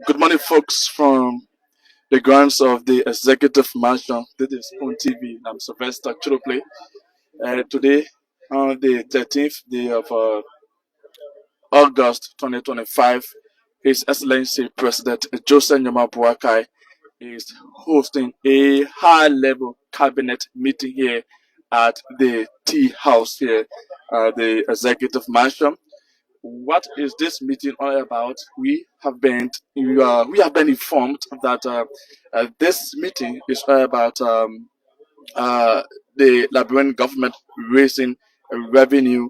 Good morning, folks, from the grounds of the Executive Mansion. This is Spoon TV. I'm Sylvester Chiroplay. Today, on the 13th day of August 2025, His Excellency President Joseph Nyama Boakai is hosting a high-level cabinet meeting here at the Tea House here, the Executive Mansion. What is this meeting all about? We have been informed that this meeting is all about uh, the Liberian government raising revenue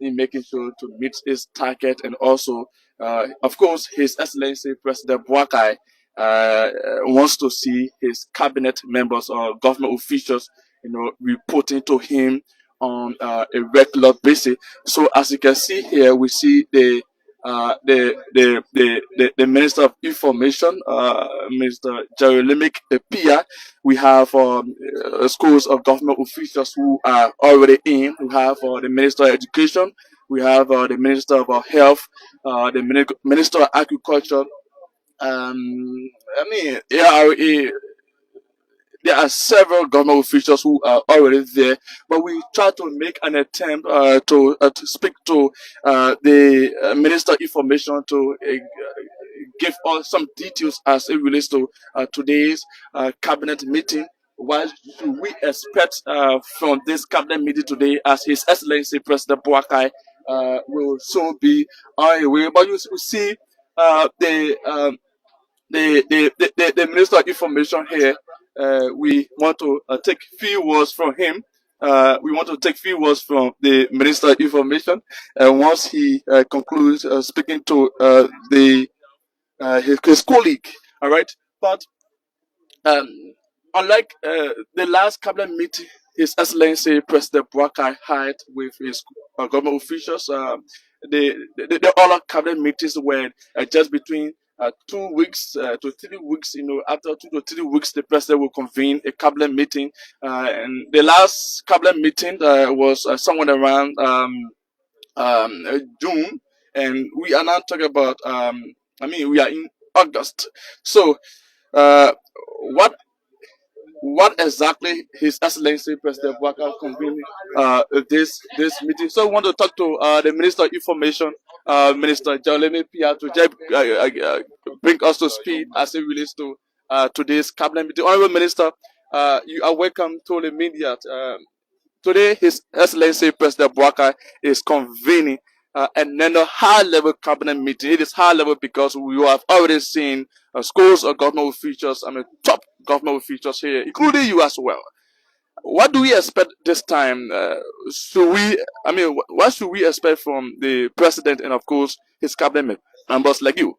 in making sure to meet its target, and also, of course, His Excellency President Boakai wants to see his cabinet members or government officials, reporting to him on a regular basis. So, as you can see here, we see the Minister of Information, Mr. Jeremy Pia. We have schools of government officials who are already in. We have the Minister of Education. We have the Minister of Health, the Minister of Agriculture. ARA, there are several government officials who are already there, but we try to make an attempt to speak to the Minister of Information to give us some details as it relates to today's cabinet meeting. What should we expect from this cabinet meeting today, as His Excellency President Boakai will soon be on the way? But you will see the Minister of Information here. We want to take few words from him. We want to take few words from the Minister of Information, and once he concludes speaking to his colleague, all right. But um, unlike the last cabinet meeting His Excellency President Boakai had with his government officials, the other cabinet meetings were just between 2 weeks to 3 weeks. After 2 to 3 weeks, the president will convene a cabinet meeting. And the last cabinet meeting was somewhere around June, and we are now talking about. We are in August. So, uh, what what exactly His Excellency President Waka convened this meeting? So we want to talk to the Minister of Information, Minister Jaleme Pia, to bring us to speed as it relates to today's cabinet meeting. Honorable Minister, you are welcome to the media. Today, His Excellency President Boakai is convening another high-level cabinet meeting. It is high-level because we have already seen schools of government officials, top government officials here, including you as well. What do we expect this time? What should we expect from the president and, of course, his cabinet members like you?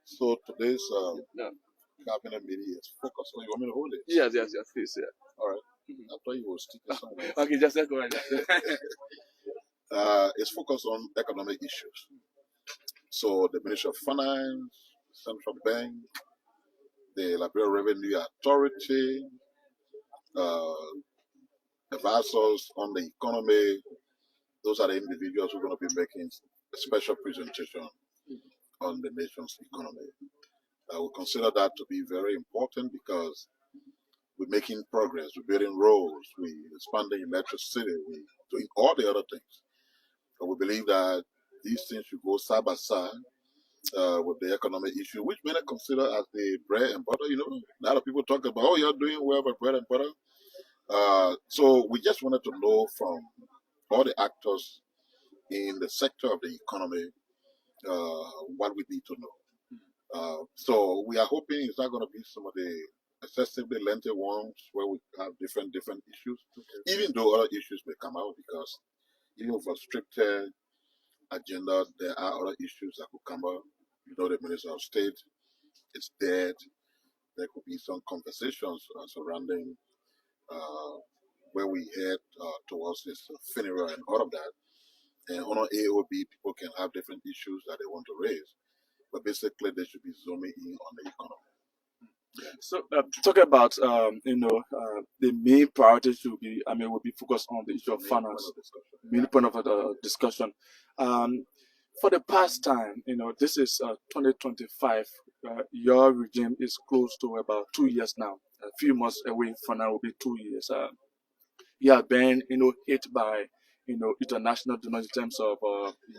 So today's cabinet meeting is focused on. You want me to hold it? Yes, please. Yeah. All right. I thought you were sticking somewhere. Okay, just go ahead. It's focused on economic issues. So the Ministry of Finance, Central Bank, the Liberian Revenue Authority, advisors on the economy. Those are the individuals who are going to be making a special presentation on the nation's economy. I would consider that to be very important because we're making progress, we're building roads, we're expanding electricity, we're doing all the other things. And we believe that these things should go side by side with the economic issue, which many consider as the bread and butter. A lot of people talk about, oh, you're doing well with bread and butter. So we just wanted to know from all the actors in the sector of the economy what we need to know. So we are hoping it's not going to be some of the excessively lengthy ones where we have different issues, even though other issues may come out, because even for stricter agenda, there are other issues that could come out. The Minister of State is dead. There could be some conversations surrounding where we head towards this funeral and all of that. And on AOB, people can have different issues that they want to raise. But basically, they should be zooming in on the economy. So, talking about the main priority should be, will be focused on the issue of finance. Main point of the discussion. for the past time, this is 2025. Your regime is close to about 2 years now. A few months away from now will be 2 years. You have been, hit by, international donors in terms of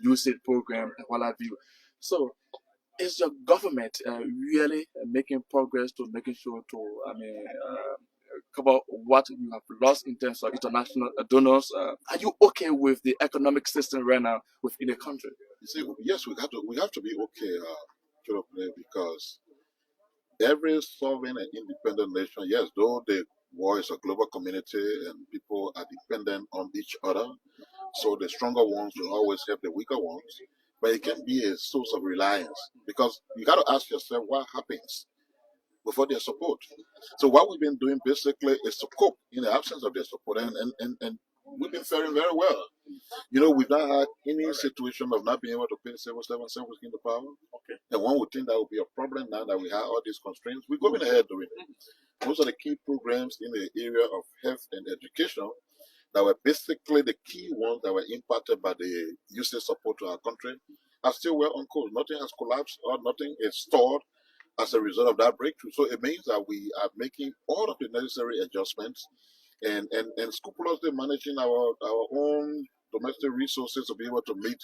usage program and what have you. So, is your government really making progress to making sure to, cover what you have lost in terms of international donors? Are you okay with the economic system right now within the country? You see, yes, we have to be okay, because every sovereign and independent nation, yes, though the war is a global community and people are dependent on each other, so the stronger ones will always help the weaker ones. But it can be a source of reliance because you got to ask yourself what happens before their support. So what we've been doing basically is to cope in the absence of their support, and we've been faring very well. We've not had any situation of not being able to pay civil servants when we came to power. Okay. And one would think that would be a problem now that we have all these constraints. We're going ahead doing it. Most of the key programs in the area of health and education that were basically the key ones that were impacted by the usage support to our country are still well on course. Nothing has collapsed or nothing is stalled as a result of that breakthrough. So it means that we are making all of the necessary adjustments and scrupulously managing our own domestic resources to be able to meet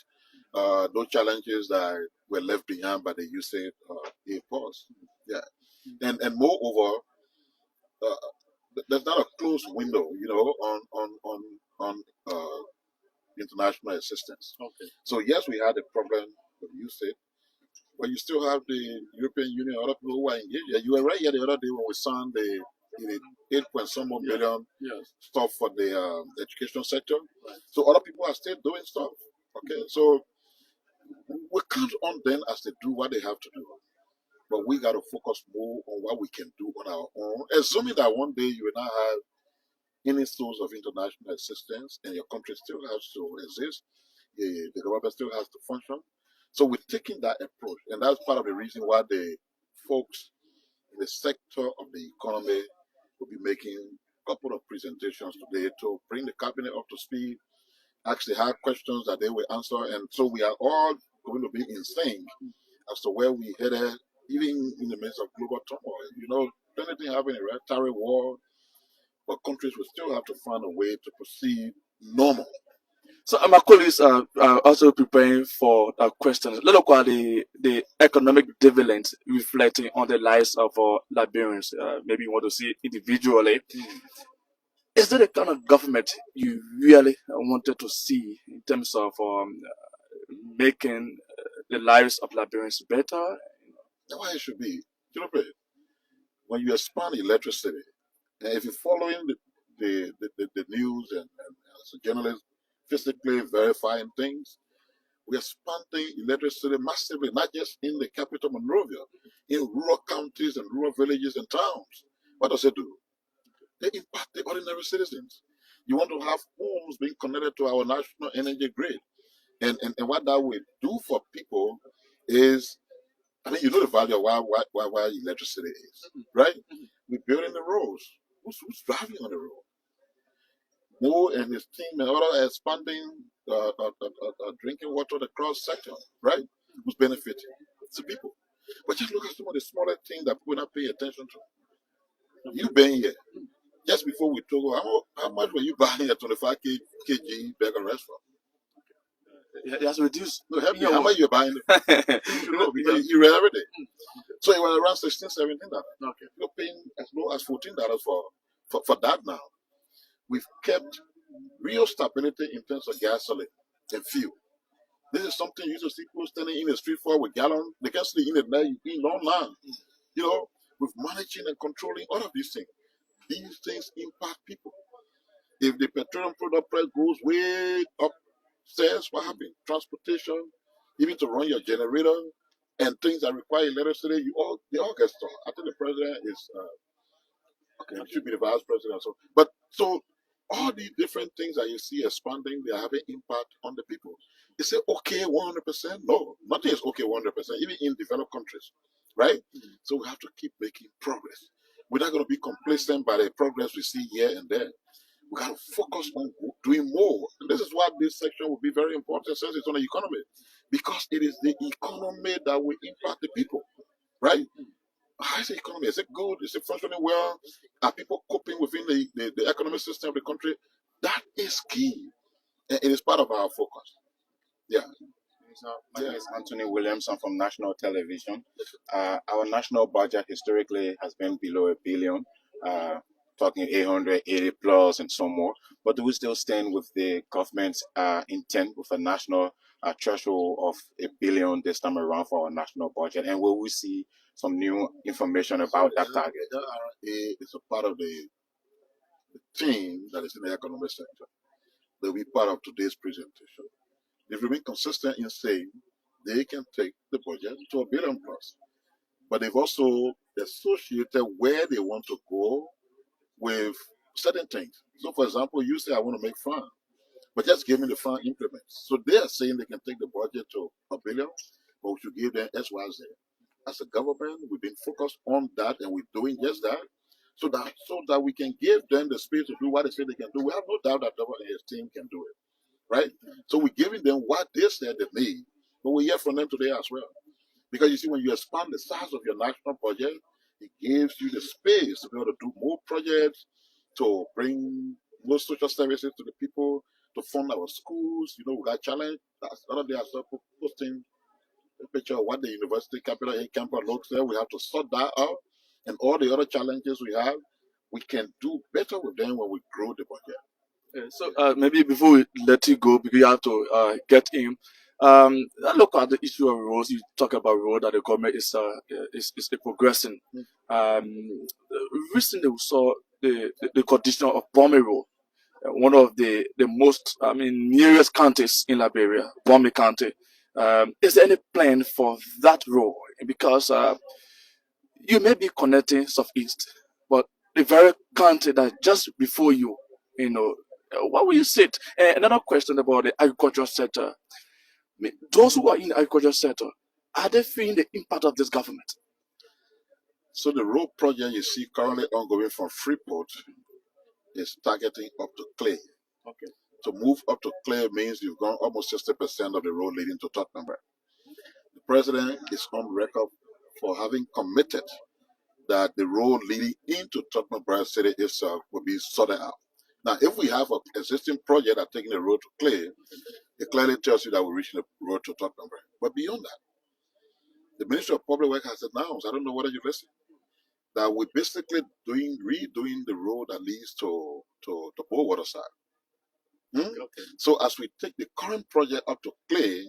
those challenges that were left behind by the usage a pause. Yeah, and moreover, there's not a closed window, on international assistance. Okay. So yes, we had a problem with usage, but you still have the European Union, other people who are engaged. Yeah, you were right here the other day when we signed the 8 point some billion stuff for the education sector. Right. So other people are still doing stuff. Okay, so we count on them as they do what they have to do. But we got to focus more on what we can do on our own. Assuming that one day you will not have any source of international assistance and your country still has to exist, the government still has to function. So we're taking that approach, and that's part of the reason why the folks in the sector of the economy will be making a couple of presentations today to bring the cabinet up to speed, actually have questions that they will answer, and so we are all going to be in sync as to where we headed, even in the midst of global turmoil. Anything happening, right? Tariff war, but countries will still have to find a way to proceed normal. So my colleagues are also preparing for questions. Let's look at the economic dividends reflecting on the lives of Liberians. Maybe you want to see individually. Is that the kind of government you really wanted to see in terms of making the lives of Liberians better? That's why it should be. When you expand electricity, and if you're following the news and as a journalist, physically verifying things, we are expanding electricity massively, not just in the capital Monrovia, in rural counties and rural villages and towns. What does it do? They impact the ordinary citizens. You want to have homes being connected to our national energy grid. And what that will do for people is, the value of why electricity is, right? We're building the roads. Who's driving on the road? Mo and his team and other expanding drinking water across sector, right? Who's benefiting? It's the people. But just look at some of the smaller things that people not pay attention to. You been here. Just before we took, how much were you buying a 25 kg burger restaurant? It has reduced. No, help me. How much you buying? Because you read every day. So it was around $16, $17. Okay. You're paying as low as $14 for that now. We've kept real stability in terms of gasoline and fuel. This is something you used to see people standing in the street for with gallon. They can sleep in the night, in long line. With managing and controlling all of these things. These things impact people. If the petroleum product price goes way upstairs, what happens? Transportation, even to run your generator, and things that require electricity, they all get stopped. I think the president is it should be the vice president. So all these different things that you see expanding, they are having impact on the people. They say okay 100%. No, nothing is okay 100%, even in developed countries, right? Mm-hmm. So we have to keep making progress. We're not going to be complacent by the progress we see here and there. We got to focus on doing more. And this is why this section will be very important since it's on the economy, because it is the economy that will impact the people, right? How is the economy? Is it good? Is it functioning well? Are people coping within the economic system of the country? That is key. And it is part of our focus. Yeah. So, my name is Anthony Williams. I'm from National Television. Our national budget historically has been below a billion, talking 880 plus and some more. But do we still stand with the government's intent with a national threshold of a billion this time around for our national budget? And will we see some new information about that target? The RRA is a part of the team that is in the economic sector. They'll be part of today's presentation. If remain consistent in saying they can take the budget to a billion plus, but they've also associated where they want to go with certain things. So, for example, you say, I want to make fun, but just give me the fun implements. So they are saying they can take the budget to a billion, but we should give them X, Y, Z. As a government, we've been focused on that, and we're doing just that, so that we can give them the space to do what they say they can do. We have no doubt that Governor and his team can do it, right? So we're giving them what they said they need, but we hear from them today as well. Because you see, when you expand the size of your national budget, it gives you the space to be able to do more projects, to bring more social services to the people, to fund our schools. You know, we got challenge. That's the other day I saw posting a picture of what the university capital A campus looks like. We have to sort that out. And all the other challenges we have, we can do better with them when we grow the budget. So maybe before we let you go, because you have to get in, look at the issue of roads. You talk about road that the government is progressing. Recently we saw the condition of Bombay Road, one of the most nearest counties in Liberia, Bombay County. Is there any plan for that road? Because you may be connecting southeast, but the very county that just before you, what will you say? Another question about the agricultural sector. Those who are in the agricultural sector, are they feeling the impact of this government? So the road project you see currently ongoing from Freeport is targeting up to Clay. Okay. To move up to Clay means you've gone almost 60% of the road leading to Tottenham. The president is on record for having committed that the road leading into Tottenham City itself will be sorted out. Now, if we have an existing project that's taking the road to Clay, it clearly tells you that we're reaching the road to Tottenham. But beyond that, the Ministry of Public Works has announced, I don't know whether you listen, that we're basically redoing the road that leads to Boakai side. Okay. So as we take the current project up to Clay,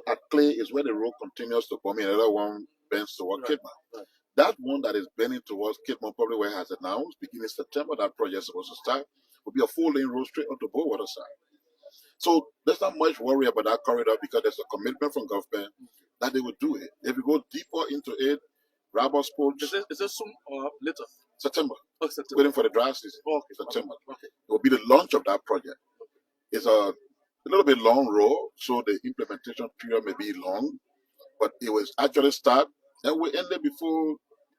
at Clay is where the road continues to Bomi, and another one bends toward Kidman. Right. That one that is bending towards Kidman Public Works has announced beginning September that project is supposed to start. Will be a full-lane road straight onto Boakai side. So there's not much worry about that corridor because there's a commitment from government that they will do it. If we go deeper into it, Robert's Poach. Is it soon or later? September. Oh, September. Waiting for the dry season. Oh, okay. September. Okay. It will be the launch of that project. It's a little bit long road, so the implementation period may be long, but it will actually start and we end it before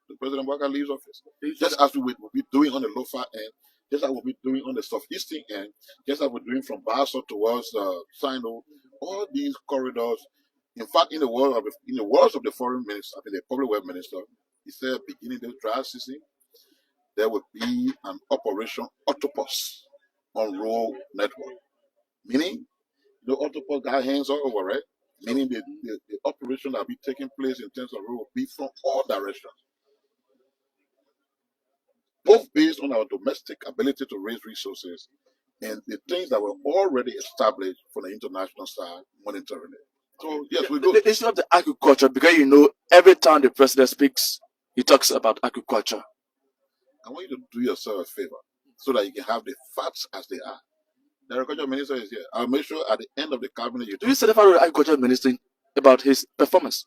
the President Boakai leaves office. Just as we will be doing on the lower end, just as we'll be doing on the southeastern end, just as we're doing from Basso towards Sino, all these corridors. In fact, in the words of the foreign minister, the public works minister, he said beginning the dry season, there will be an operation octopus on road network. Meaning, the octopus got hands all over, right? Meaning the operation that will be taking place in terms of road will be from all directions. Both based on our domestic ability to raise resources and the things that were already established for the international side monitoring it. So yes, we go. The issue of the agriculture, because every time the president speaks, he talks about agriculture. I want you to do yourself a favor so that you can have the facts as they are. The agriculture minister is here. I'll make sure at the end of the cabinet you do you certify the agriculture minister about his performance?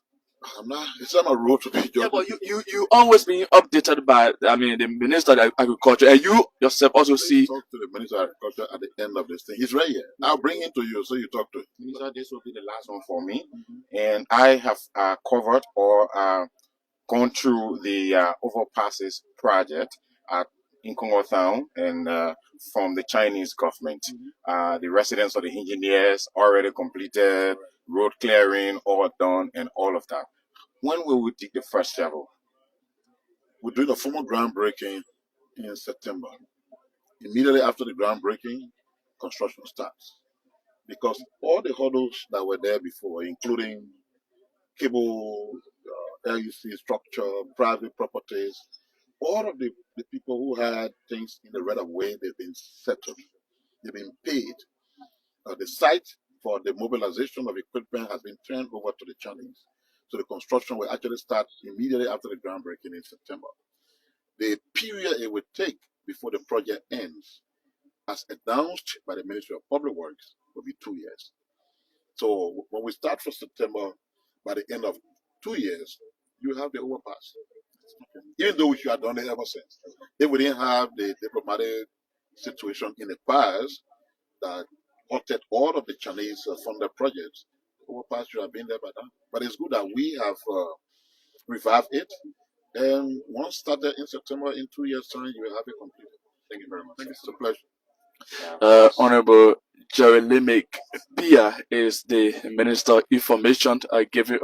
I'm not. It's not my role to be. Yeah, but you always being updated by the minister of agriculture, and you yourself also see. Talk to the minister of agriculture at the end of this thing. He's right here. I'll bring him to you so you talk to him. Minister, this will be the last one for me, and I have covered or gone through the overpasses project at in Congo Town and from the Chinese government. The residents or the engineers already completed road clearing, all done, and all of that. When will we dig the first shovel? We're doing a formal groundbreaking in September. Immediately after the groundbreaking, construction starts. Because all the hurdles that were there before, including cable, LUC structure, private properties, all of the people who had things in the right of way, they've been settled, they've been paid. The site for the mobilization of equipment has been turned over to the Chinese. So the construction will actually start immediately after the groundbreaking in September. The period it will take before the project ends, as announced by the Ministry of Public Works, will be 2 years. So when we start for September, by the end of 2 years, you have the overpass. Even though we should have done it ever since. If we didn't have the diplomatic situation in the past that halted all of the Chinese funded projects, the overpass should have been there by now. But it's good that we have revived it. And once started in September, in 2 years' time, you will have it completed. Thank you very much. It's a pleasure. Honorable Jerry Limick Pia is the Minister of Information, giving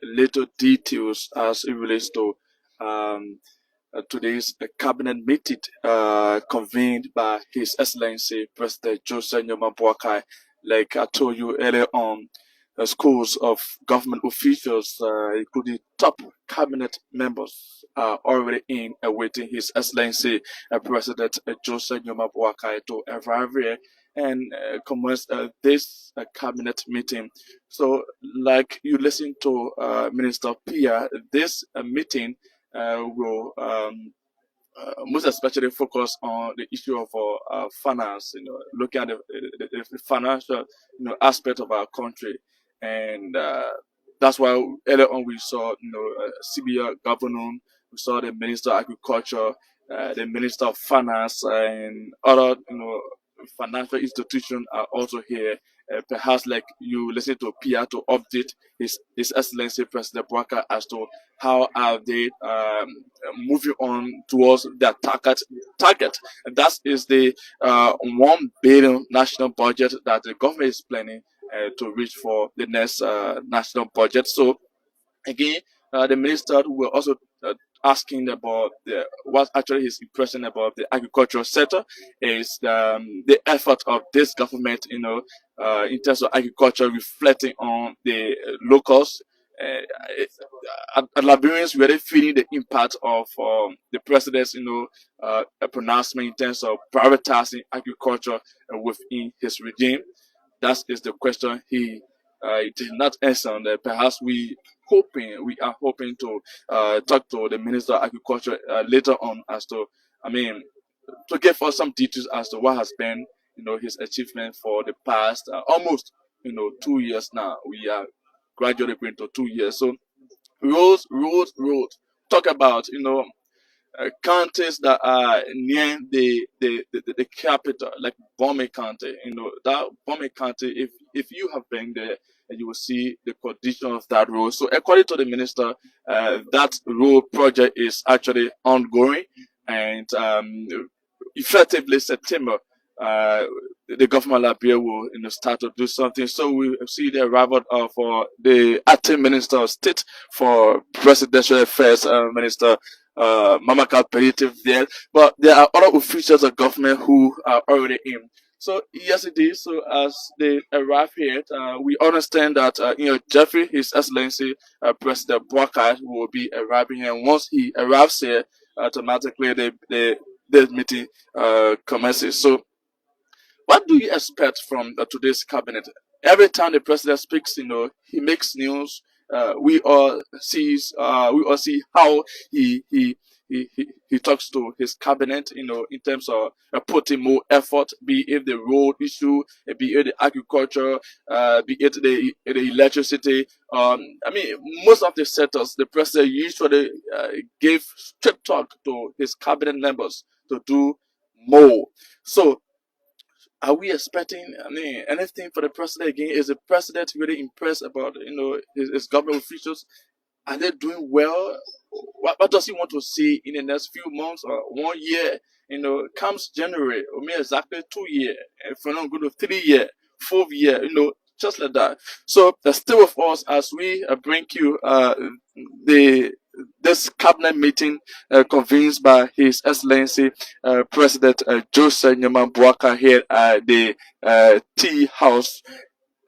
little details as it relates to today's cabinet meeting convened by His Excellency President Joseph Nyoma Boakai. Like I told you earlier on, schools of government officials, including top cabinet members, are already in awaiting His Excellency President Joseph Nyoma Boakai to arrive here and commence this cabinet meeting. So, like you listen to Minister Pia, this meeting will most especially focus on the issue of finance, looking at the financial, aspect of our country, and that's why earlier on we saw, CBR governor, we saw the Minister of Agriculture, the Minister of Finance, and other, financial institutions are also here. Perhaps like you listen to Pia to update His Excellency President Boakai as to how are they moving on towards their target. And that is the 1 billion national budget that the government is planning to reach for the next national budget. So again, the minister will also asking about what actually his impression about the agricultural sector is, the effort of this government, in terms of agriculture reflecting on the locals. Liberians were feeling the impact of the president's, pronouncement in terms of prioritizing agriculture within his regime. That is the question he did not answer. And perhaps we are hoping to talk to the Minister of Agriculture later on as to, to give us some details as to what has been, his achievement for the past almost, 2 years now. We are gradually going to 2 years. So roads. Talk about, counties that are near the capital, like Bombay County. That Bombay County, if you have been there, you will see the condition of that road. So according to the minister, that road project is actually ongoing, and effectively September, the government of Liberia will start to do something. So we see the arrival of the acting minister of state for presidential affairs, Minister Mamaka Peritive there. But there are other officials of government who are already in. So yes, it is. So as they arrive here, we understand that Jeffrey, His Excellency President Boakai, will be arriving here. And once he arrives here, automatically the meeting commences. So what do you expect from today's cabinet? Every time the president speaks, he makes news. We all see how he talks to his cabinet, in terms of putting more effort, be it the road issue, be it the agriculture, be it the electricity. Most of the sectors, the president usually gave straight talk to his cabinet members to do more. So are we expecting, anything for the president again? Is the president really impressed about, his government officials? Are they doing well? What does he want to see in the next few months or 1 year? comes January, or me exactly 2 year, if we're not going to 3 year, 4 year, just like that. So stay with us as we bring you the this cabinet meeting convened by His Excellency President Joseph Nyaman Boakai here at the Tea House,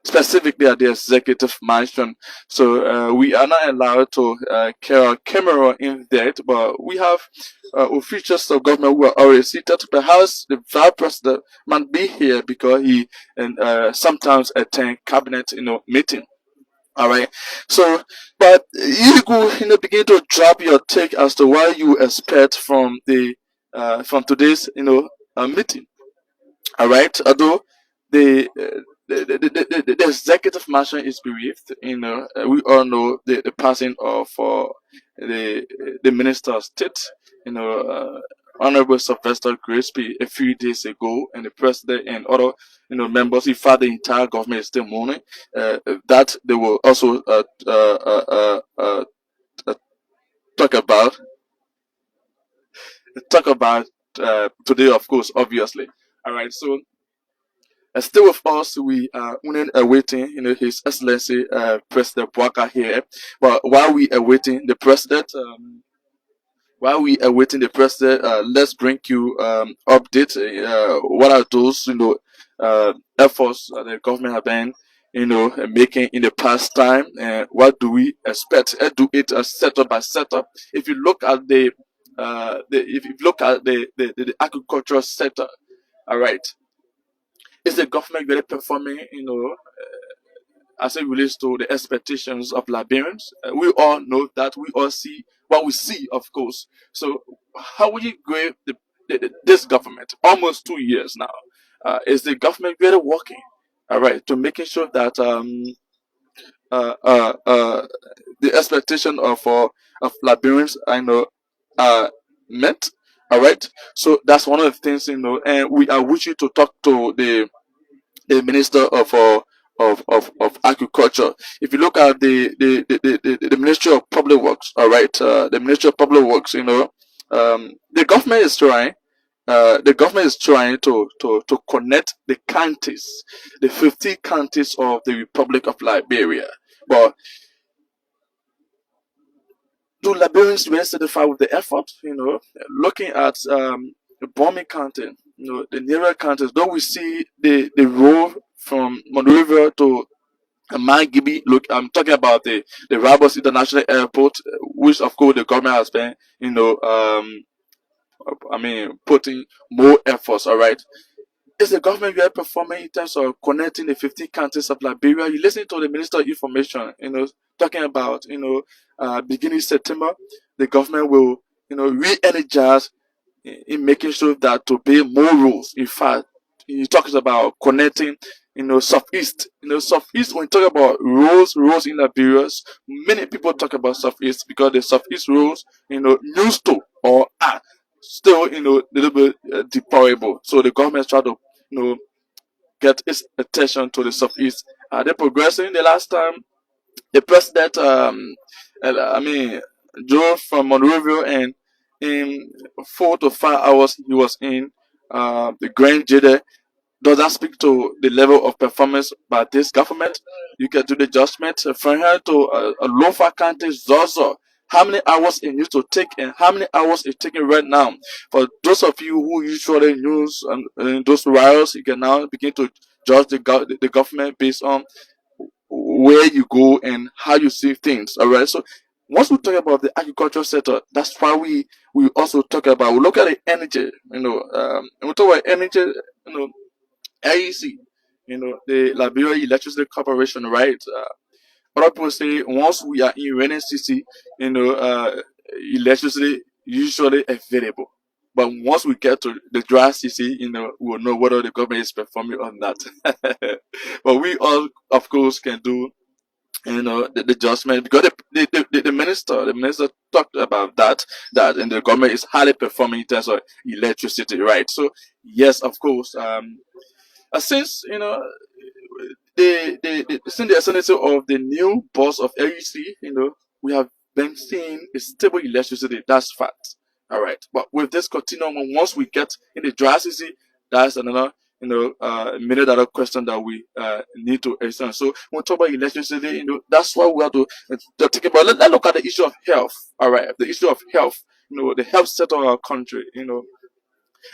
specifically at the executive mansion. So we are not allowed to carry our camera in there, but we have officials of government who are already seated. Perhaps the vice president might be here because he and sometimes attend cabinet meeting. All right. So, but you go begin to drop your take as to what you expect from the from today's meeting. All right. Although the the executive mansion is bereaved, we all know the passing of the minister of state, Honorable Sylvester Gillespie a few days ago, and the president and other members, in fact, the entire government is still mourning. That they will also uh, talk about talk about today, of course, obviously. All right. So still with us, we are awaiting, His Excellency President Boakai here. But while we are waiting the president, let's bring you updates. What are those, efforts the government have been, making in the past time, and what do we expect? Do it setup by setup. If you look at if you look at the agricultural sector, all right, is the government really performing, as it relates to the expectations of Liberians? We all know that. We all see what we see, of course. So, how will you grade this government? Almost 2 years now. Is the government really working? All right, to making sure that uh, uh, uh, the expectation of Liberians, I know, are met. All right, so that's one of the things, and we are wishing to talk to the Minister of Agriculture. If you look at the Ministry of Public Works, all right, the Ministry of Public Works, the government is trying. The government is trying to connect the counties, the 50 counties of the Republic of Liberia. But do Liberians really satisfied with the effort? Looking at the Bombay County, the nearer counties, though we see the road from Monrovia to Mangibi. Look, I'm talking about the Rabos International Airport, which of course the government has been, putting more efforts. All right, is the government really performing in terms of connecting the 15 counties of Liberia? You listen to the Minister of Information, talking about, beginning September, the government will, re-energize in making sure that to pay more rules. In fact, he talks about connecting, Southeast. Southeast, when you talk about roads in Liberia, many people talk about Southeast because the Southeast roads, used to or are still, a little bit deplorable. So the government try to, get its attention to the Southeast. Are they progressing? The last time the president, drove from Monrovia, and in 4 to 5 hours he was in the Grand Jade. Does that speak to the level of performance by this government? You can do the judgment from here to a lower county, Zozo. How many hours it needs to take, and how many hours it's taking right now? For those of you who usually use those riots, you can now begin to judge the government based on where you go and how you see things. All right. So once we talk about the agricultural sector, that's why we also talk about, we look at the energy. And we talk about energy. AEC, the Liberia Electricity Corporation, right? Other people say once we are in rainy season, electricity usually available. But once we get to the dry season, we'll know whether the government is performing or not. But we all, of course, can do, the adjustment, because the minister talked about that and the government is highly performing in terms of electricity, right? So yes, of course, since since the ascendancy of the new boss of AEC, we have been seeing a stable electricity. That's fact. All right, but with this continuum, once we get in the dry season, that's another million dollar question that we need to answer. So when we talk about electricity, that's why we have to think about. Let's look at the issue of health. All right, the issue of health. The health sector of our country.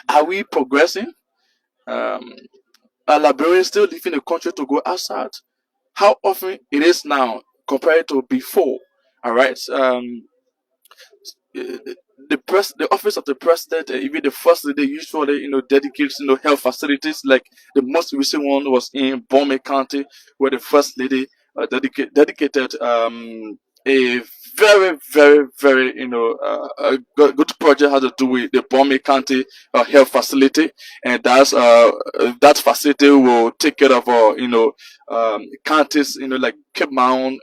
Are we progressing? Um, are Liberians still leaving the country to go outside? How often it is now compared to before? All right. The office of the president, even the first lady, usually dedicates health facilities. Like the most recent one was in Boakai County, where the first lady dedicated a very very very a good project had to do with the Boakai County health facility, and that facility will take care of counties like Cape Mount,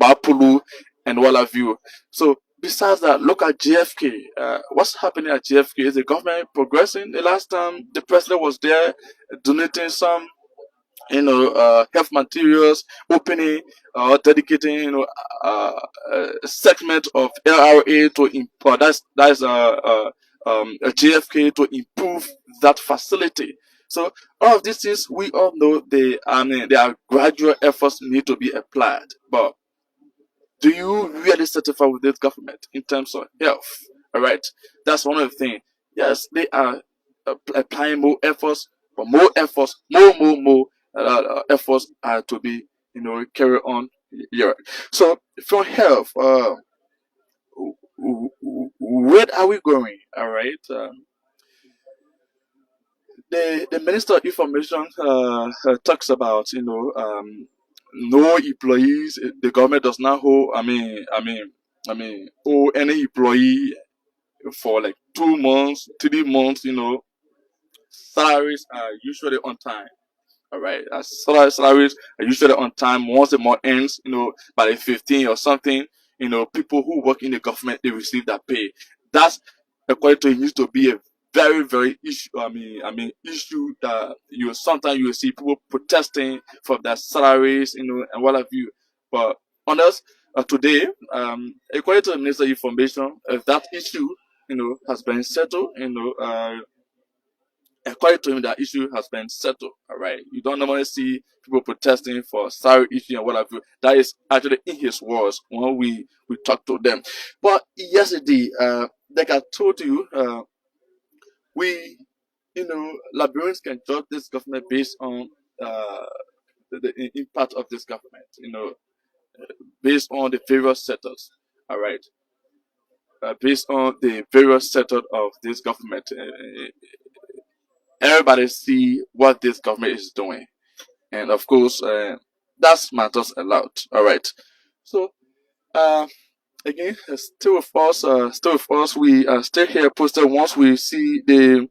Bapulu, and what have you. So besides that, look at JFK. What's happening at JFK? Is the government progressing? The last time the president was there, donating some, health materials, opening, dedicating, a segment of LRA to that's a JFK to improve that facility. So all of these things we all know there are gradual efforts need to be applied, but do you really satisfy with this government in terms of health? All right, that's one of the things. Yes, they are applying more efforts, but more efforts, more efforts are to be, carried on here. So for health, where are we going? All right. The Minister of Information talks about no employees. The government does not hold. Owe any employee for like 2 months, 3 months. Salaries are usually on time. All right, salaries are usually on time. Once the month ends, by the 15th or something, people who work in the government they receive that pay. That's according to it used to be a very very issue. Issue that sometimes you will see people protesting for their salaries, and what have you. But on us today, according to the Minister of Information, that issue, has been settled. According to him, that issue has been settled. All right, you don't normally see people protesting for salary issue and what have you. That is actually in his words when we talk to them. But yesterday, like I told you, we Liberians can judge this government based on the impact of this government. Based on the various sectors. All right, based on the various sectors of this government. Everybody see what this government is doing, and of course that matters a lot. All right, so uh again, still with us, we are still here posted. Once we see the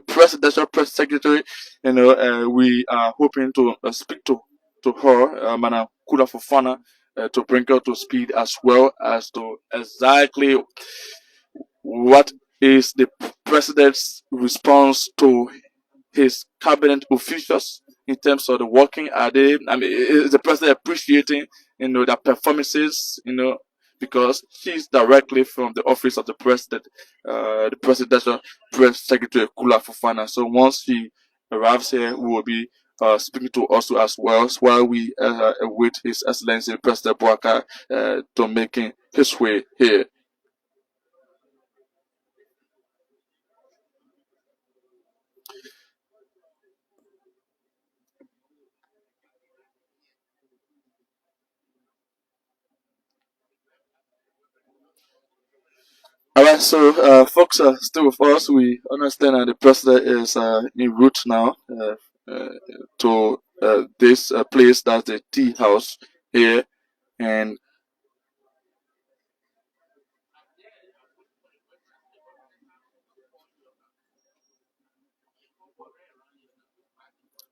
presidential press secretary, we are hoping to speak to her, Madam Kula Fofana, to bring her to speed as well as to exactly what is the president's response to his cabinet officials in terms of the working? Are they? Is the president appreciating their performances? Because she's directly from the office of the president, the presidential press secretary Kula Fofana. So once she arrives here, we will be speaking to us as well while we await His Excellency President Boakai to making his way here. All right, so folks are still with us. We understand that the president is en route now uh, to this place that's the tea house here, and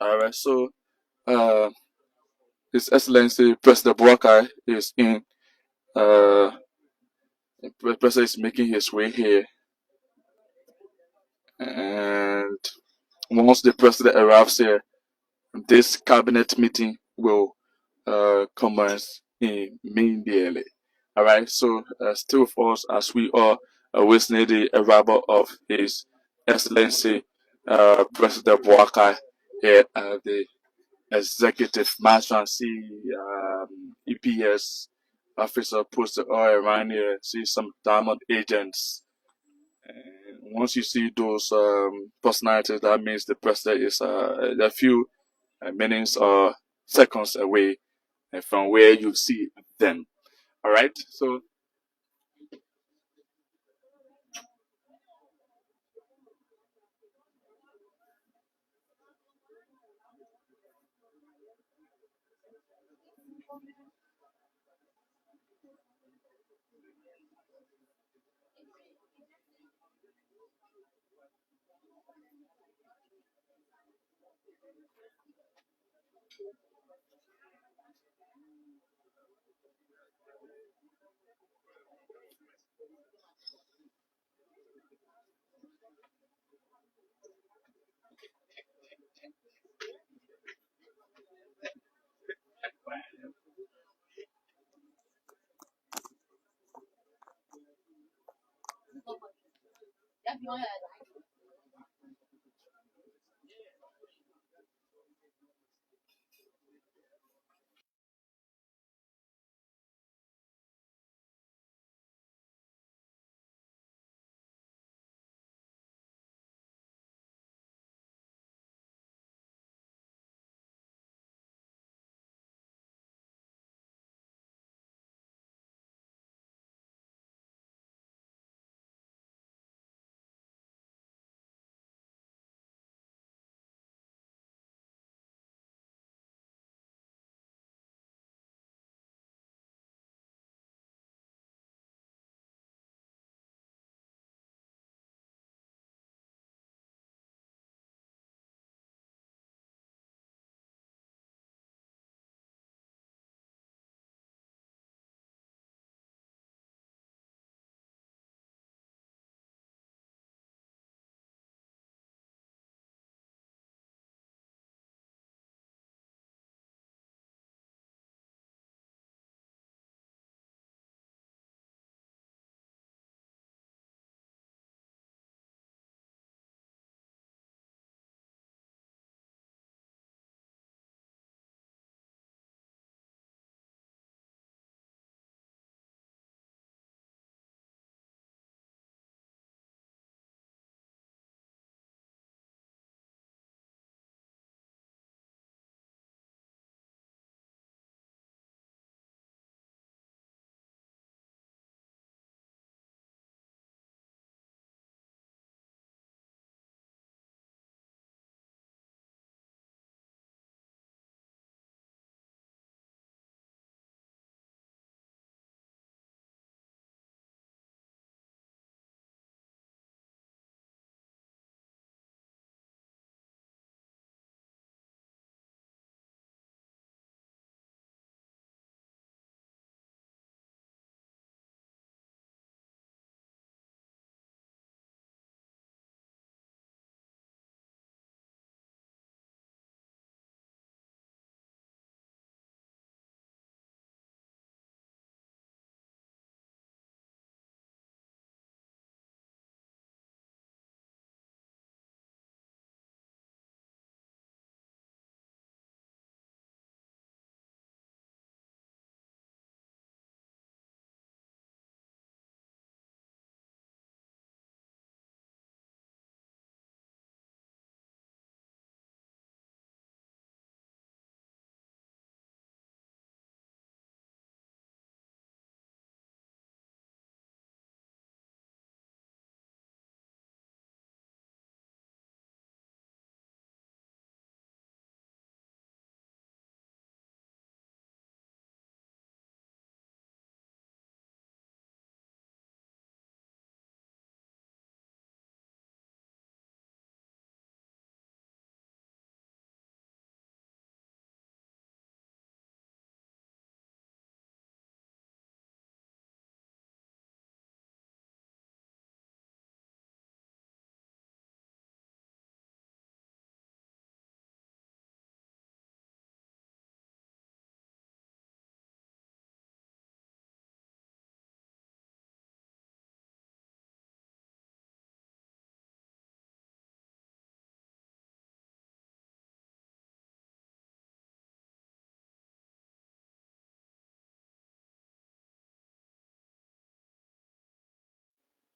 all right, so uh, His Excellency President Boakai is in. Uh, the president is making his way here, and once the president arrives here, this cabinet meeting will commence immediately. All right, so stay with us as we are witnessing the arrival of His Excellency President Boakai here at the Executive Mansion. See EPS officer posted all around here. See some diamond agents. And once you see those personalities, that means the president is a few minutes or seconds away from where you see them. All right, so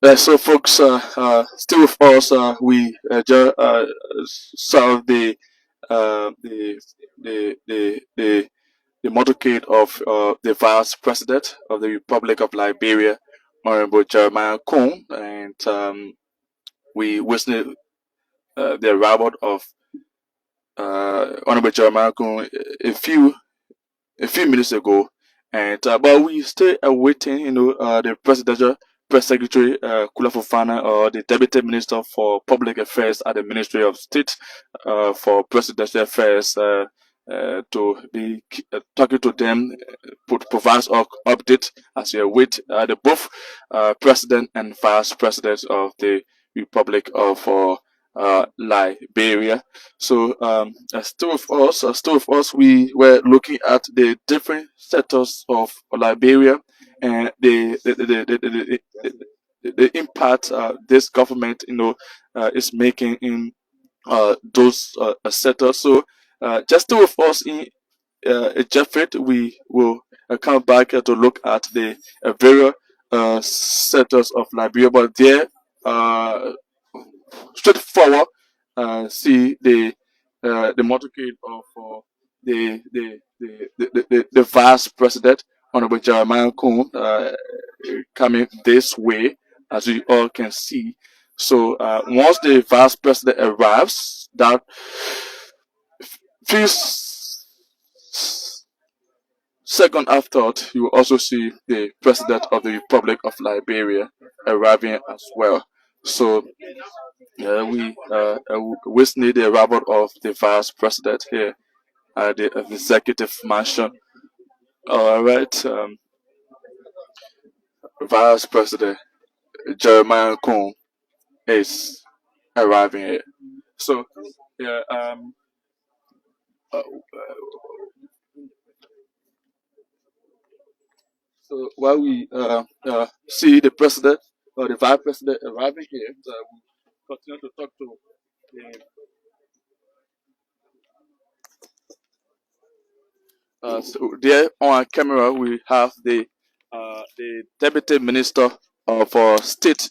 So, folks, still with us, we just saw the the the the motorcade of the Vice President of the Republic of Liberia, Honorable Jeremiah Cohn, and we witnessed the arrival of Honorable Jeremiah Cohn a few minutes ago, and but we still awaiting, the presidential press secretary Kula Fofana, or the deputy minister for public affairs at the Ministry of State for presidential affairs, to be talking to them, provide us update as we await the both president and vice president of the Republic of Liberia. So, still with us, we were looking at the different sectors of Liberia and the impact this government, is making in those sectors. So, just still with us in Jeffrey, we will come back to look at the various sectors of Liberia, but there. Uh, Straightforward, see the motorcade of the vice president, Honorable Jeremiah Cohn, coming this way, as we all can see. So, once the vice president arrives, that few second afterward, you will also see the president of the Republic of Liberia arriving as well. So, we witness the arrival of the vice president here at the executive mansion. All right, Vice President Jeremiah Cohn is arriving here. So, yeah, uh, so while we see the president or the vice president arriving here, we continue to talk to the so there on our camera we have the deputy minister of state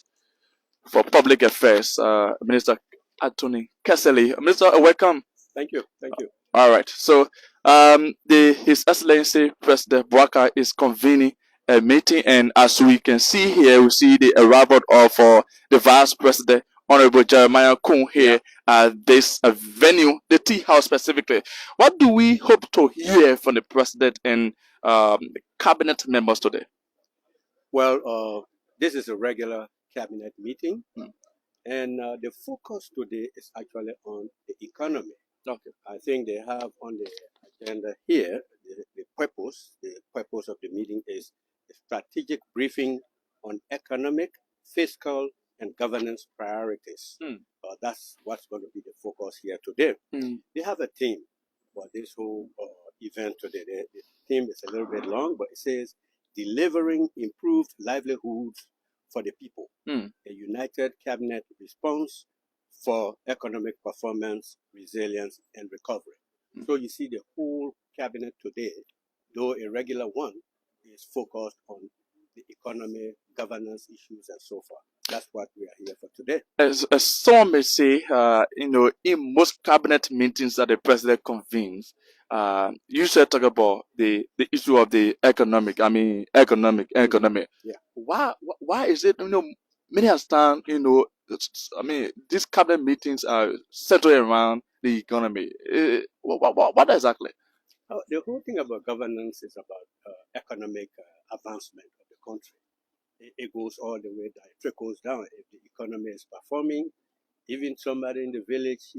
for public affairs, Minister Anthony Kessley. Minister, welcome. Thank you. Thank you. All right. So, the His Excellency President Boakai is convening a meeting, and as we can see here, we see the arrival of the Vice President, Honorable Jeremiah Kuhn, here at this venue, the Tea House specifically. What do we hope to hear from the President and the cabinet members today? Well, this is a regular cabinet meeting, Mm. and the focus today is actually on the economy. Okay. I think they have on the agenda here the purpose. The purpose of the meeting is a strategic briefing on economic, fiscal, and governance priorities. Mm. That's what's going to be the focus here today. Mm. They have a theme for this whole event today. The theme is a little bit long, but it says delivering improved livelihoods for the people. Mm. A united cabinet response for economic performance, resilience, and recovery. So you see the whole cabinet today, though a regular one, is focused on the economy, governance issues, and so forth. That's what we are here for today. As some may say, in most cabinet meetings that the president convenes, usually talk about the issue of the economic. I mean, economic. Yeah. Why is it? Many understand. I mean, these cabinet meetings are centered around the economy. What exactly? The whole thing about governance is about economic advancement of the country. It goes all the way down, it trickles down. If the economy is performing, even somebody in the village,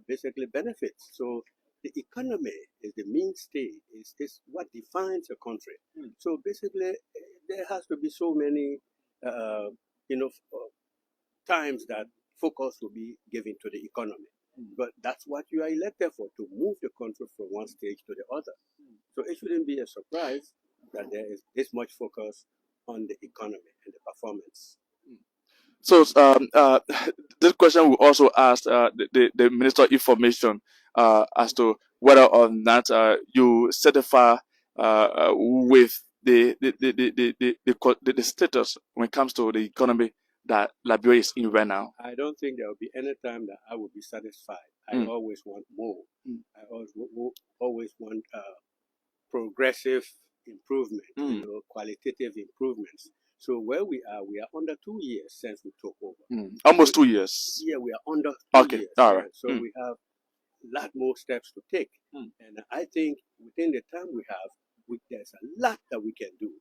basically benefits. So the economy is the mainstay, is what defines a country. Mm. So basically, there has to be so many, times that focus will be given to the economy. But that's what you are elected for, to move the country from one stage to the other. So it shouldn't be a surprise that there is this much focus on the economy and the performance. So, this question will also ask the Minister of Information as to whether or not you certify with the status when it comes to the economy that Liberia is in right now? I don't think there will be any time that I will be satisfied. I Mm. always want more. Mm. I always want progressive improvement, qualitative improvements. So where we are under 2 years since we took over. Almost 2 years. Yeah, we are under 2 years. All right. So we have a lot more steps to take. And I think within the time we have, there's a lot that we can do.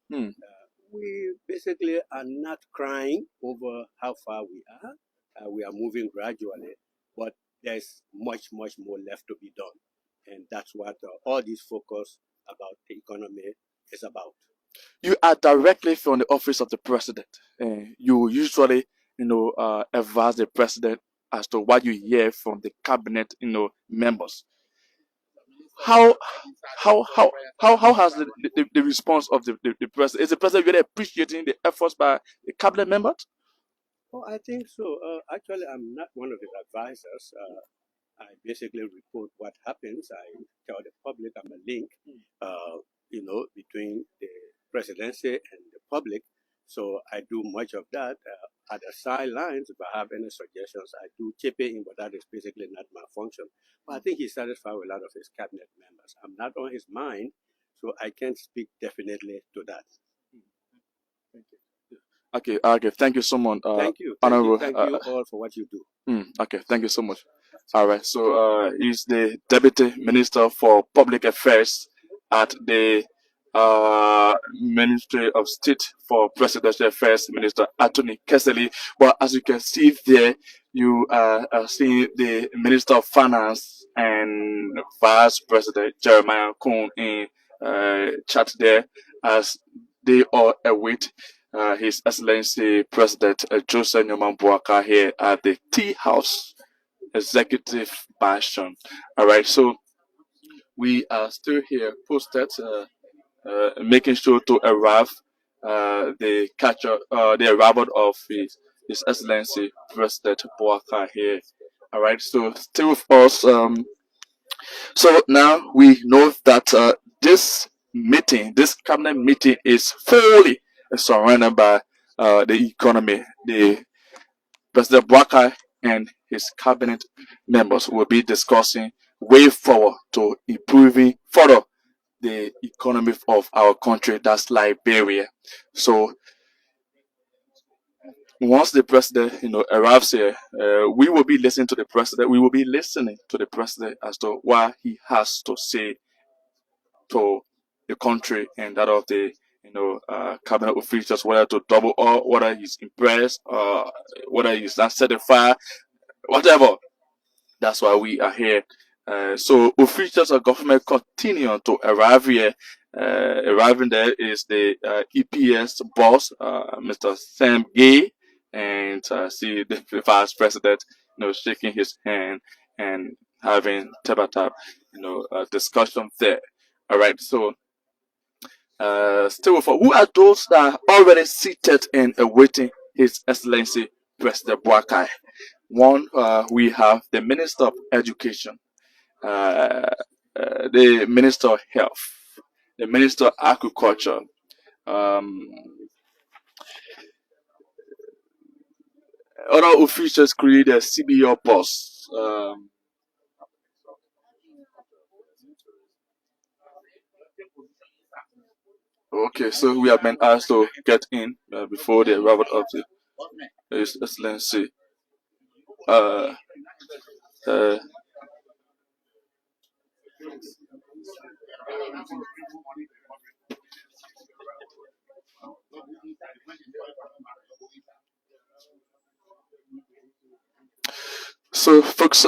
We basically are not crying over how far we are. We are moving gradually, but there's much, much more left to be done. And that's what all this focus about the economy is about. You are directly from the office of the president. You usually, advise the president as to what you hear from the cabinet, members. How how has the response of the president? Is the president really appreciating the efforts by the cabinet members? Oh, I think so. Actually, I'm not one of his advisors. I basically report what happens. I tell the public I'm a link, between the presidency and the public. So I do much of that. At the sidelines, if I have any suggestions, I do chip in, but that is basically not my function. But I think he's satisfied with a lot of his cabinet members. I'm not on his mind, so I can't speak definitely to that. Okay. Thank you so much. Thank you. Honorable. Thank you all for what you do. Okay. Thank you so much. All right. So he's the Deputy Minister for Public Affairs at the Ministry of State for Presidential Affairs, Minister Anthony Kessley. But as you can see there, you are seeing the Minister of Finance and Vice President Jeremiah Kuhn in chat there as they all await His Excellency President Joseph Nyoman Boakai here at the Tea House Executive Mansion. All right, so we are still here posted, making sure to arrive the arrival of His Excellency President Boakai here. All right, so still with us. So now we know that this cabinet meeting, is fully surrounded by the economy. The President Boakai and his cabinet members will be discussing way forward to improving further the economy of our country, that's Liberia. So once the president, arrives here, we will be listening to the president. We will be listening to the president as to what he has to say to the country and that of the cabinet officials, whether to double or whether he's impressed, whether he's not certified, whatever. That's why we are here. So officials of government continue to arrive here. Arriving there is the EPS boss, Mr. Sam Gay, and see the vice president, shaking his hand and having tap, discussion there. All right, so still, for who are those that are already seated and awaiting His Excellency President Boakai? One, we have the Minister of Education, the Minister of Health, the Minister of Agriculture, other officials create a CBO boss. Okay, so we have been asked to get in before the arrival of His Excellency. Uh, uh, so, folks,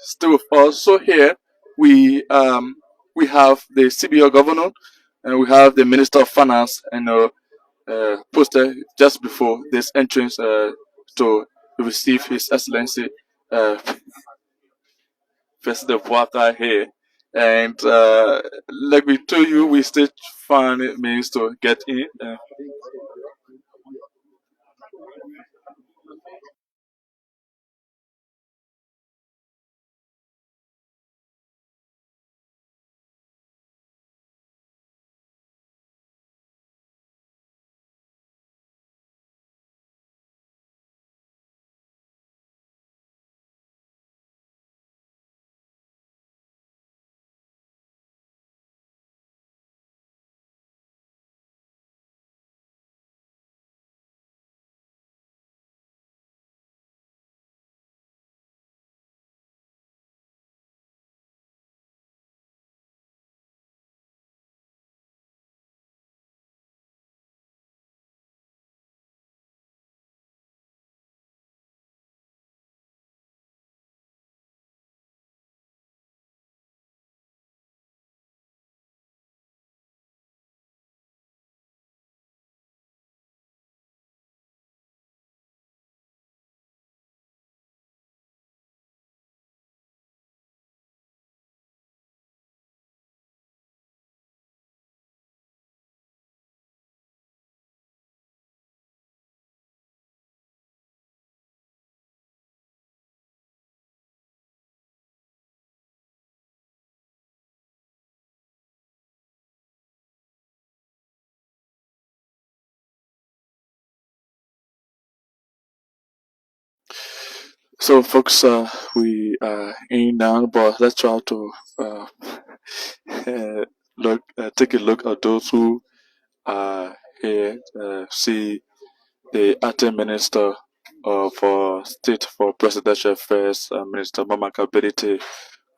still with us. So here we have the CBO governor, and we have the Minister of Finance, and posted just before this entrance to receive His Excellency uh, President Boakai here. And like we told you, we still find means to get in. So, folks, we are in now, but let's try to uh, take a look at those who are here. See the acting minister for state for presidential affairs, Minister Mama Kabiriti.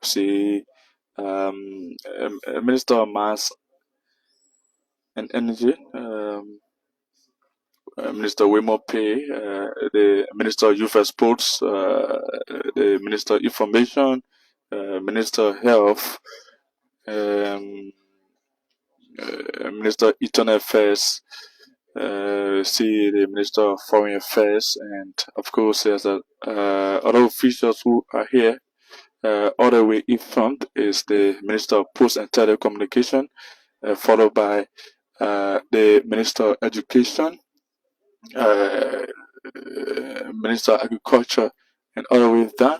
See Minister of Mines and Energy, Minister Wimo Pay, the Minister of Youth and Sports, the Minister of Information, Minister of Health, um, Minister of Internal Affairs, see the Minister of Foreign Affairs, and of course there's other officials who are here. All the way in front is the Minister of Post and Telecommunication, followed by the Minister of Education, uh, Minister of Agriculture, and all the way down.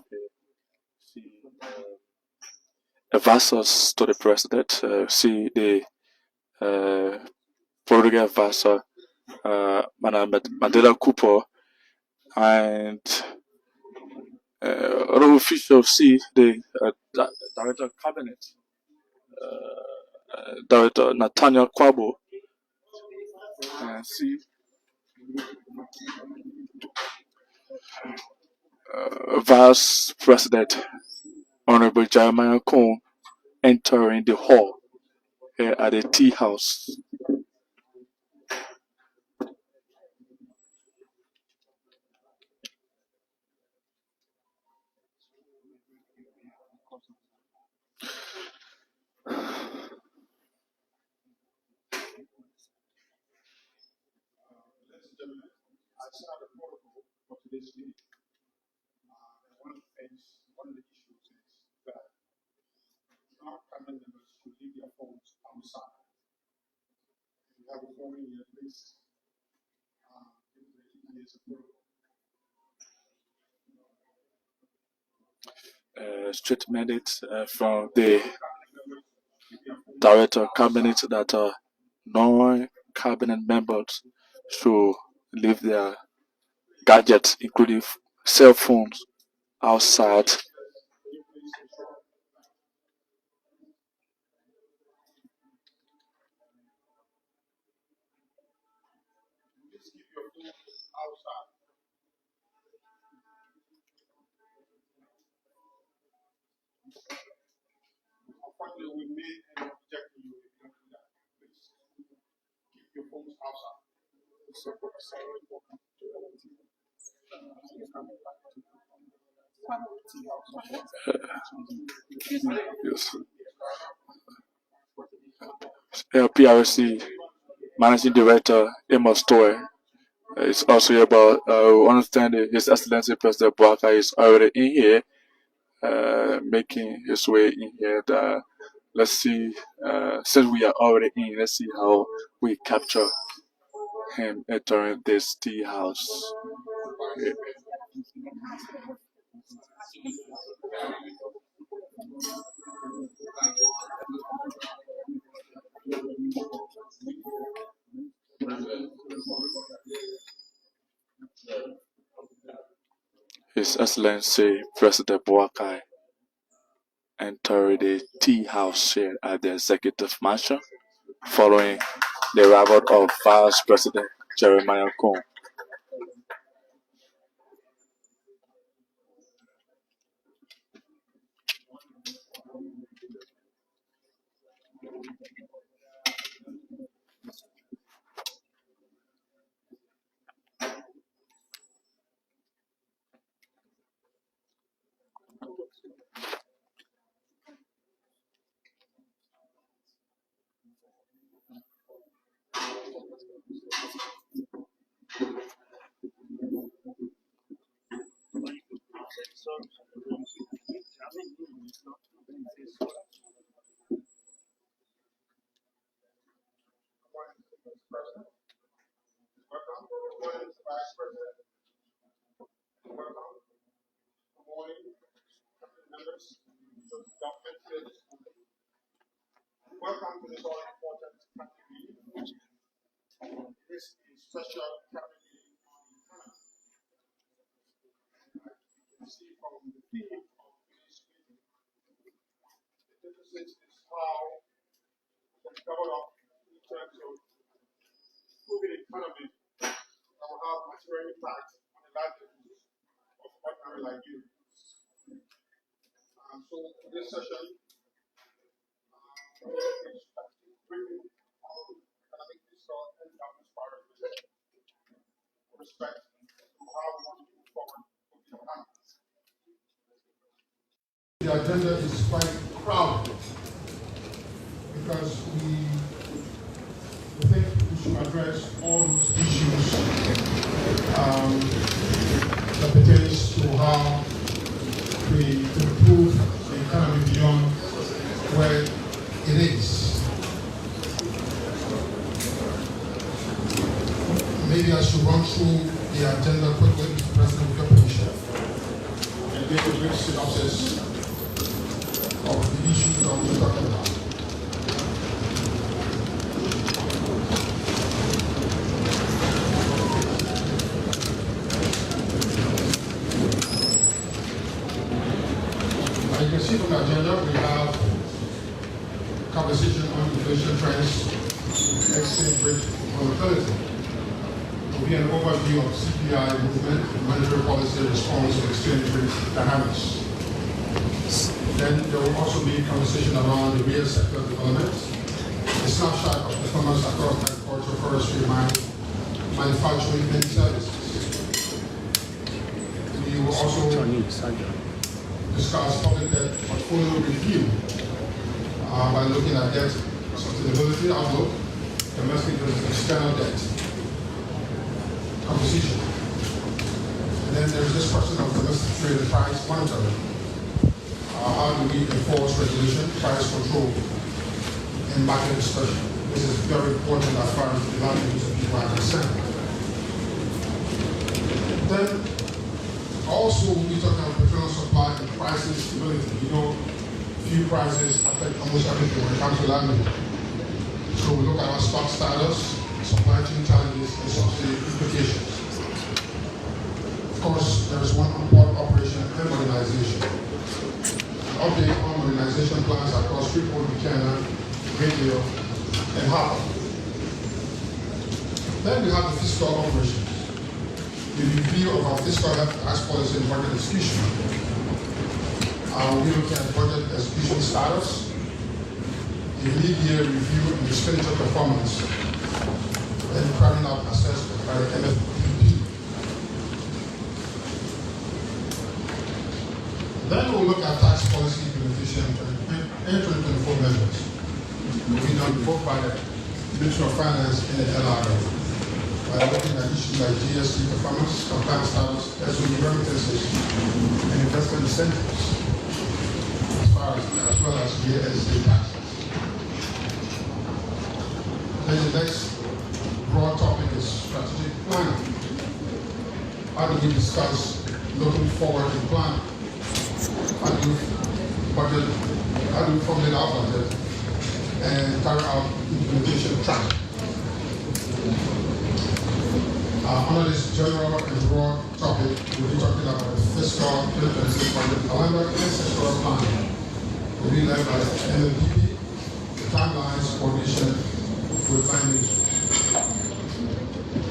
Advisors to the President, see the Political Advisor, Madam Mandela Cooper, and other officials, see the Director of Cabinet, Director Nathaniel Kwabo, and see Vice President Honorable Jeremiah Cone entering the hall here at the tea house. Statement from the Director of Cabinet that non-cabinet members should leave their gadgets, including cell phones, outside. Yes. PRC Managing Director Amos Toy is also about understand His Excellency President Boakai is already in here, making his way in here. Let's see, since we are already in, let's see how we capture him entering this tea house. Yeah. His Excellency President Boakai entered the tea house here at the Executive Mansion, following the arrival of Vice President Jeremiah Cone. the deficit is how the develop in terms of improving the economy that will have material impact on the livelihoods of ordinary Nigerians. So for this session, briefing on economic, fiscal, and governance priorities with respect to how we want to move forward with the economy. The agenda is quite crowded because we think we should address all those issues that pertains to how we improve the economy beyond where it is. Maybe I should run through the agenda quickly, Mr. President, with your permission, and give a brief synopsis of the issues that we're talking about. You can see from the agenda we have conversation on inflation trends, exchange rate volatility. There will be an overview of CPI movement, monetary policy response to exchange rate dynamics. Then there will also be conversation around the real sector development, a snapshot of performance across agriculture, forestry, mining, manufacturing, and services. We will also discuss public debt portfolio review by looking at debt sustainability outlook, domestic versus external debt composition. And then there's this question of domestic trade and price monitoring. How do we enforce regulation, price control, and market discussion? This is very important as far as the livelihoods of people are concerned. Then also we'll be talking about petroleum supply and pricing stability. You know, fuel prices affect almost everything when it comes to livelihood. So we look at our stock status, supply chain challenges, and subsidy implications. Of course, there is one on port operation and modernization. An update on modernization plans across Freeport, Buchanan, Radio, and Harper. Then we have the fiscal operations. The review of our fiscal health tax policy and budget execution. We'll be looking at budget execution status, the mid-year review and expenditure performance, and carrying out assessment by the MFPP. Then we'll look at tax policy implementation and 2024 measures. We'll be done both by the Ministry of Finance and the LRA. By looking at issues like GST performance, compliance status, SOE remittances, and investment incentives, as well as real estate taxes. Then the next broad topic is strategic planning. How do we discuss looking forward to planning? How do we formulate our budget and carry out implementation track? Under this general and broad topic, we'll be talking about the fiscal 2026 budget calendar and sectoral planning. We'll be led by the MFPP, the timelines, coordination with planning.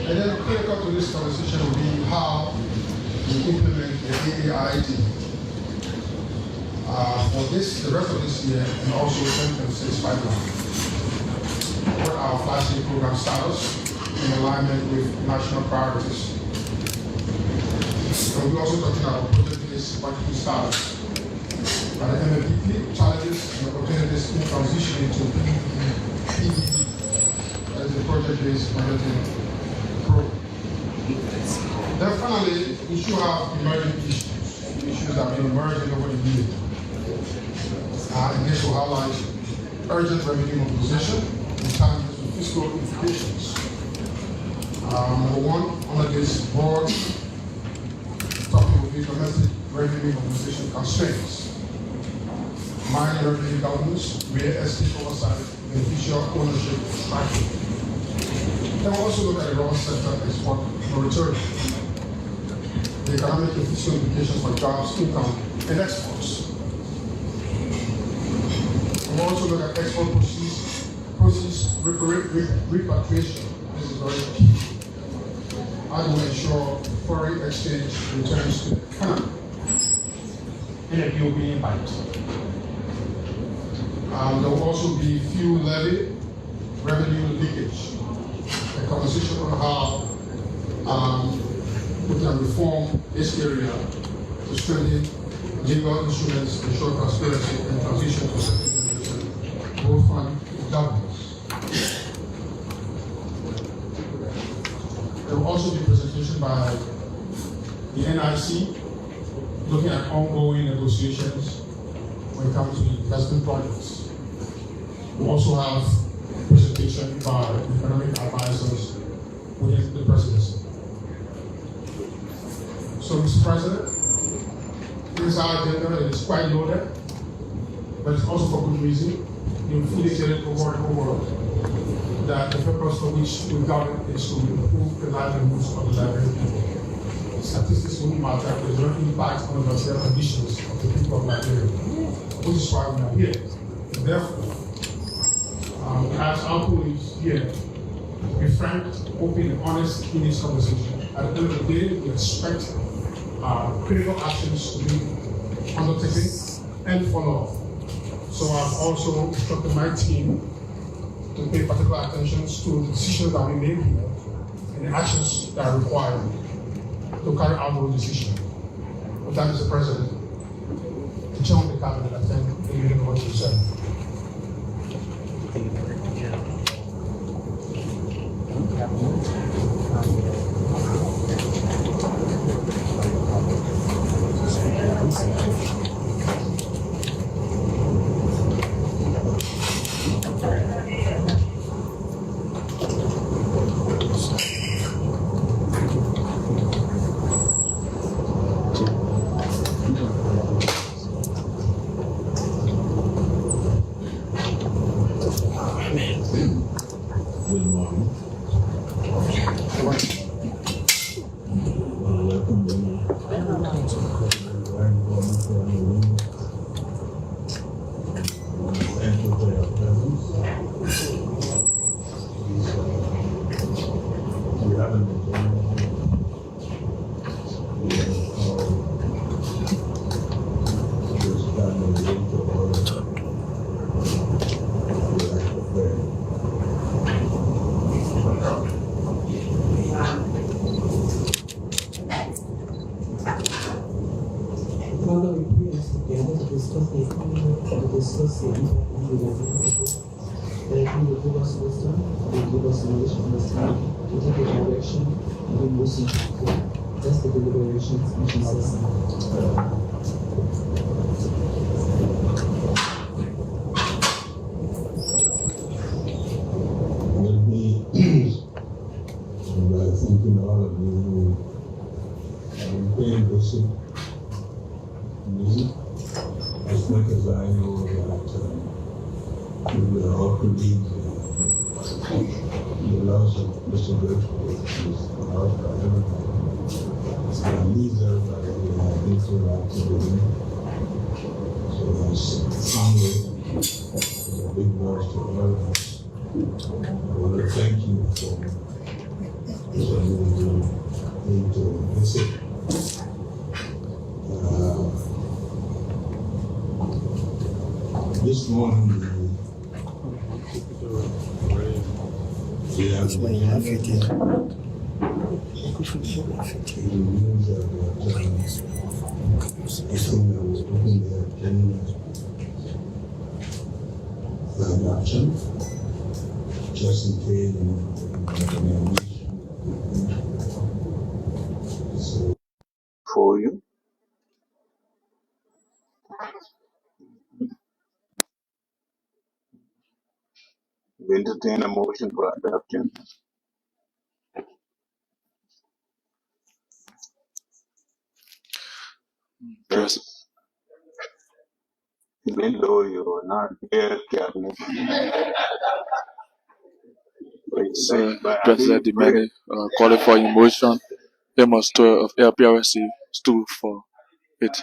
And then critical to this conversation will be how we implement the AAID for this, the rest of this year, and also 2026 pipeline. What are our flagship program status in alignment with national priorities? So we're also talking about project-based budgeting status by the MFPP, challenges and opportunities in transitioning to PDP, that is the project-based budgeting program. Then finally, we should have emerging issues that have been emerging over the years. And this will highlight urgent revenue mobilization and challenges with fiscal implications. Number one, under this broad topic will be domestic revenue mobilization constraints, mining revenue governance, real estate oversight, beneficial ownership structure. Then we'll also look at the raw sector export moratorium, the economic and fiscal implications for jobs, income, and exports. We'll also look at export proceeds repatriation. This is very key. How do we ensure foreign exchange returns to the economy in a European impact? There will also be fuel levy, revenue leakage, a conversation on how we can reform this area to strengthen legal instruments, ensure transparency, and transition to second generation growth fund governance. There will also be a presentation by the NIC looking at ongoing negotiations when it comes to investment projects. We also have a presentation by economic advisors within the presidency. So, Mr. President, this is our agenda. It is quite loaded, but it's also for good reason. You've indicated over and over that the purpose for which we govern is to improve the livelihoods of the Liberian people. Statistics won't matter, there's no impact on the material conditions of the people of Liberia, which is why we are here. And therefore, as our colleagues here, to be frank, open, and honest in this conversation. At the end of the day, we expect critical actions to be undertaken and followed up. So I've also instructed my team to pay particular attention to the decisions that we make here and the actions that are required to carry out those decisions. With that, Mr. President, the chair of the cabinet, I thank you for what you said. That's the deliberations in Jesus' name. Let me by thanking all of you who have been paying visit to me, as much as I know that we are all colleagues. The loss of Mr. Bridgewater is our priority. It needs everybody who have interacted with him. So that's somewhere a big loss to all of us. I want to thank you for me to visit. This morning, we have the news of action, just in case For you. We entertain a motion for adoption. Yes. Even though you're not here, cabinet. President demanded qualifying motion. M12 of LPRC stood for it.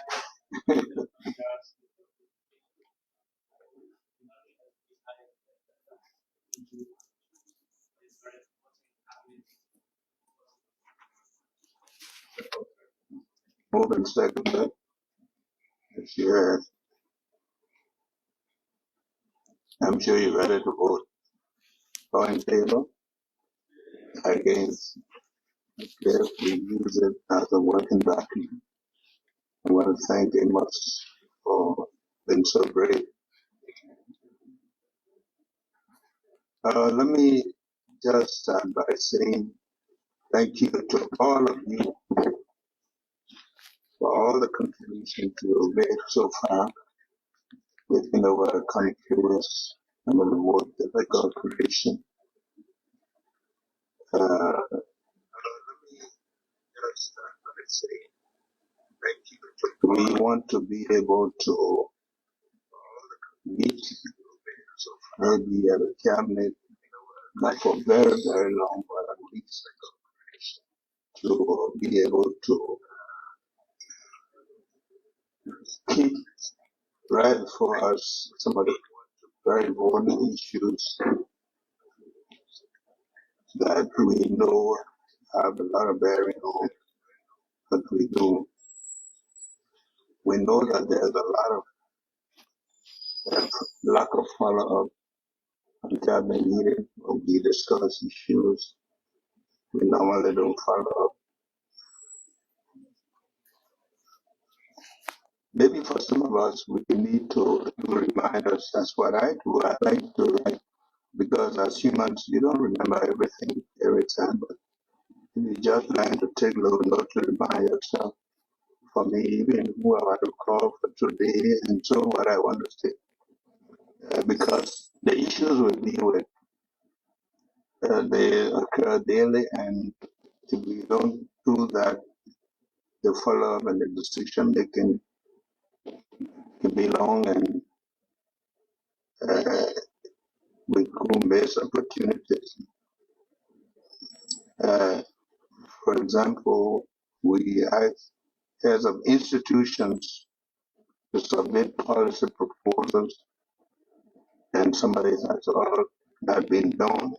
Moved and seconded. Sure. I'm sure you're ready to vote. All in favor? Against? If we use it as a working document. I want to thank Amos for being so great. Let me just start by saying thank you to all of you for all the contributions you've made so far within our countries and the more difficult creation. Let me just start by saying thank you. We want to be able to meet maybe at a cabinet, not for very, very long, but at least to be able to keep right for us some of the very important issues that we know have a lot of bearing on what we do. We know that there's a lot of lack of follow-up on cabinet meetings when we discuss issues we normally don't follow up. Maybe for some of us, we need to remind us. That's what I do. I like to write because as humans, you don't remember everything every time, but you just learn to take little notes to remind yourself. For me, even who I want to call for today, and so what I want to say, because the issues we deal with, they occur daily, and if we don't do that, the follow-up and the decision making can be long and we could miss opportunities. For example, we ask heads of institutions to submit policy proposals, and somebody has all not been done.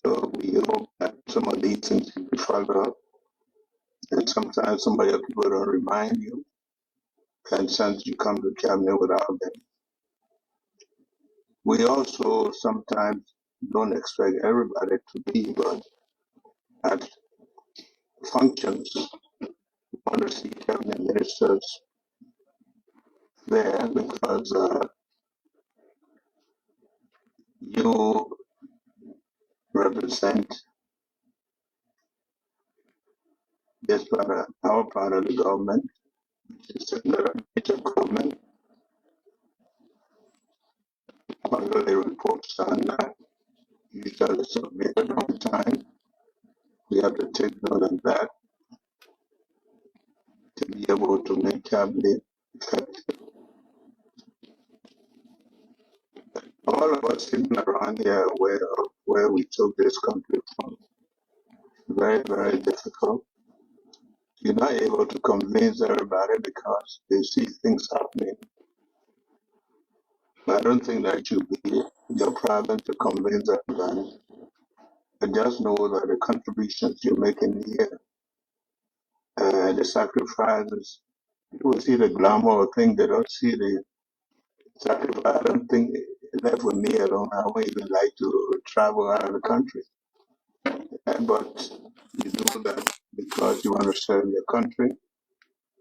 So we hope that some of these things can be followed up, and sometimes somebody or people don't remind you, and since you come to cabinet without them. We also sometimes don't expect everybody to be, but at functions, we want to see cabinet ministers there because you represent this part of our part of the government, which is the major government. Quarterly reports are not usually submitted on time. We have to take note of that to be able to make cabinet effective. All of us sitting around here are aware of where we took this country from. Very, very difficult. You're not able to convince everybody because they see things happening. But I don't think that should be your problem to convince everybody. But just know that the contributions you're making here, the sacrifices, people see the glamour thing, they don't see the sacrifice. I don't think that for me alone, I won't even like to travel out of the country. But you do that because you want to serve your country.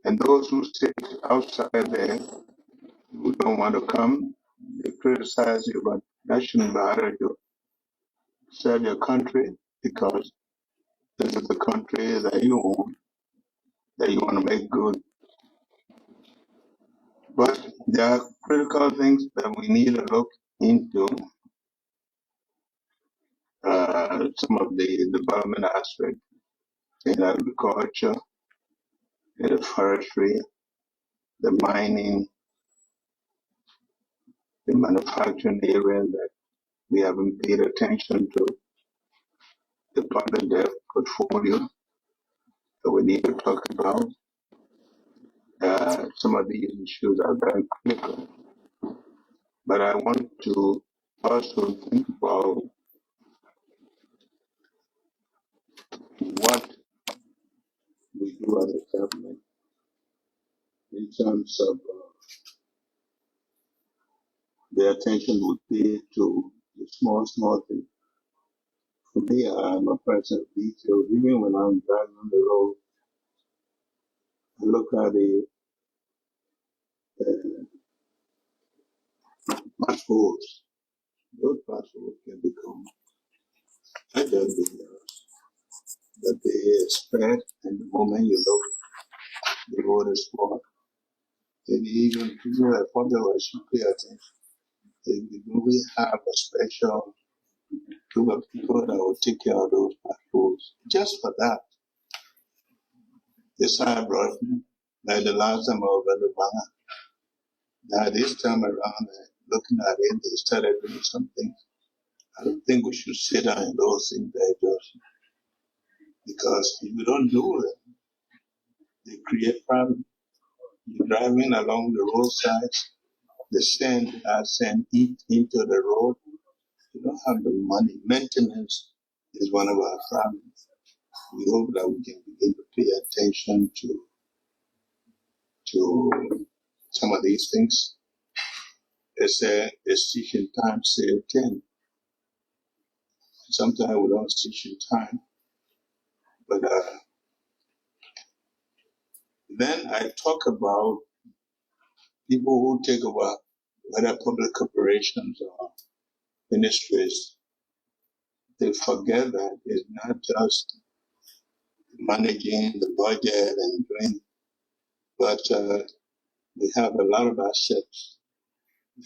And those who sit outside there who don't want to come, they criticize you, but that shouldn't bother you. Serve your country because this is the country that you own, that you want to make good. But there are critical things that we need to look into. Some of the development aspects in agriculture, in the forestry, the mining, the manufacturing area that we haven't paid attention to, the public debt portfolio that we need to talk about. Some of these issues are very critical. But I want to also think about what we do as a government in terms of the attention we pay to the small things. For me, I'm a person of detail. Even when I'm driving on the road, I look at the potholes. Those potholes can become that they spread, and the moment you look, the road is blocked. And even people that follow us should pay attention. We have a special group of people that will take care of those potholes. Just for that, this I brought like the last time I was at the Banga. Now this time around, looking at it, they started doing something. I don't think we should sit down in those things there just because if you don't do it, they create problems. You're driving along the roadsides, the sand eat into the road. You don't have the money. Maintenance is one of our problems. We hope that we can begin to pay attention to some of these things. They say a station time save 10. Sometimes we don't stitch in time. But then I talk about people who take over whether public corporations or ministries. They forget that it's not just managing the budget and doing, but we have a lot of assets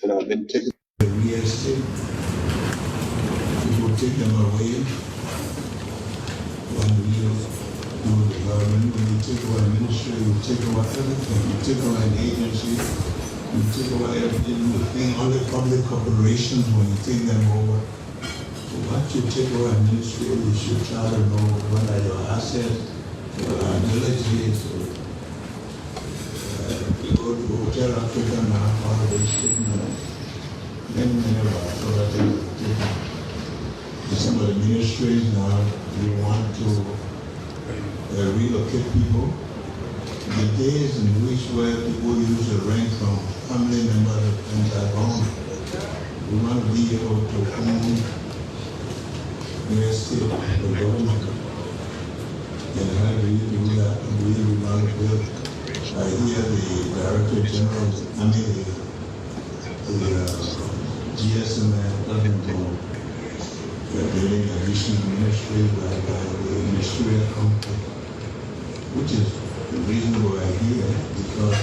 that have been taken. The real estate, people take them away when we do development, when you take over a ministry, you take over everything, you take over an agency, you take over everything, you think all the public corporations when you take them over. So once you take over a ministry, you should try to know what are your assets, your liabilities. You go to Hotel Africa now, all of this shit, many of our other things. Some of the ministries now, you want to relocate people. The days in which where people use the rent from family members and things are gone. We want to be able to own real estate, the government. And how do you do that? We want to build. I hear the Director General, the GSM talking about building additional ministry by the ministerial company, which is the reason why I'm here, because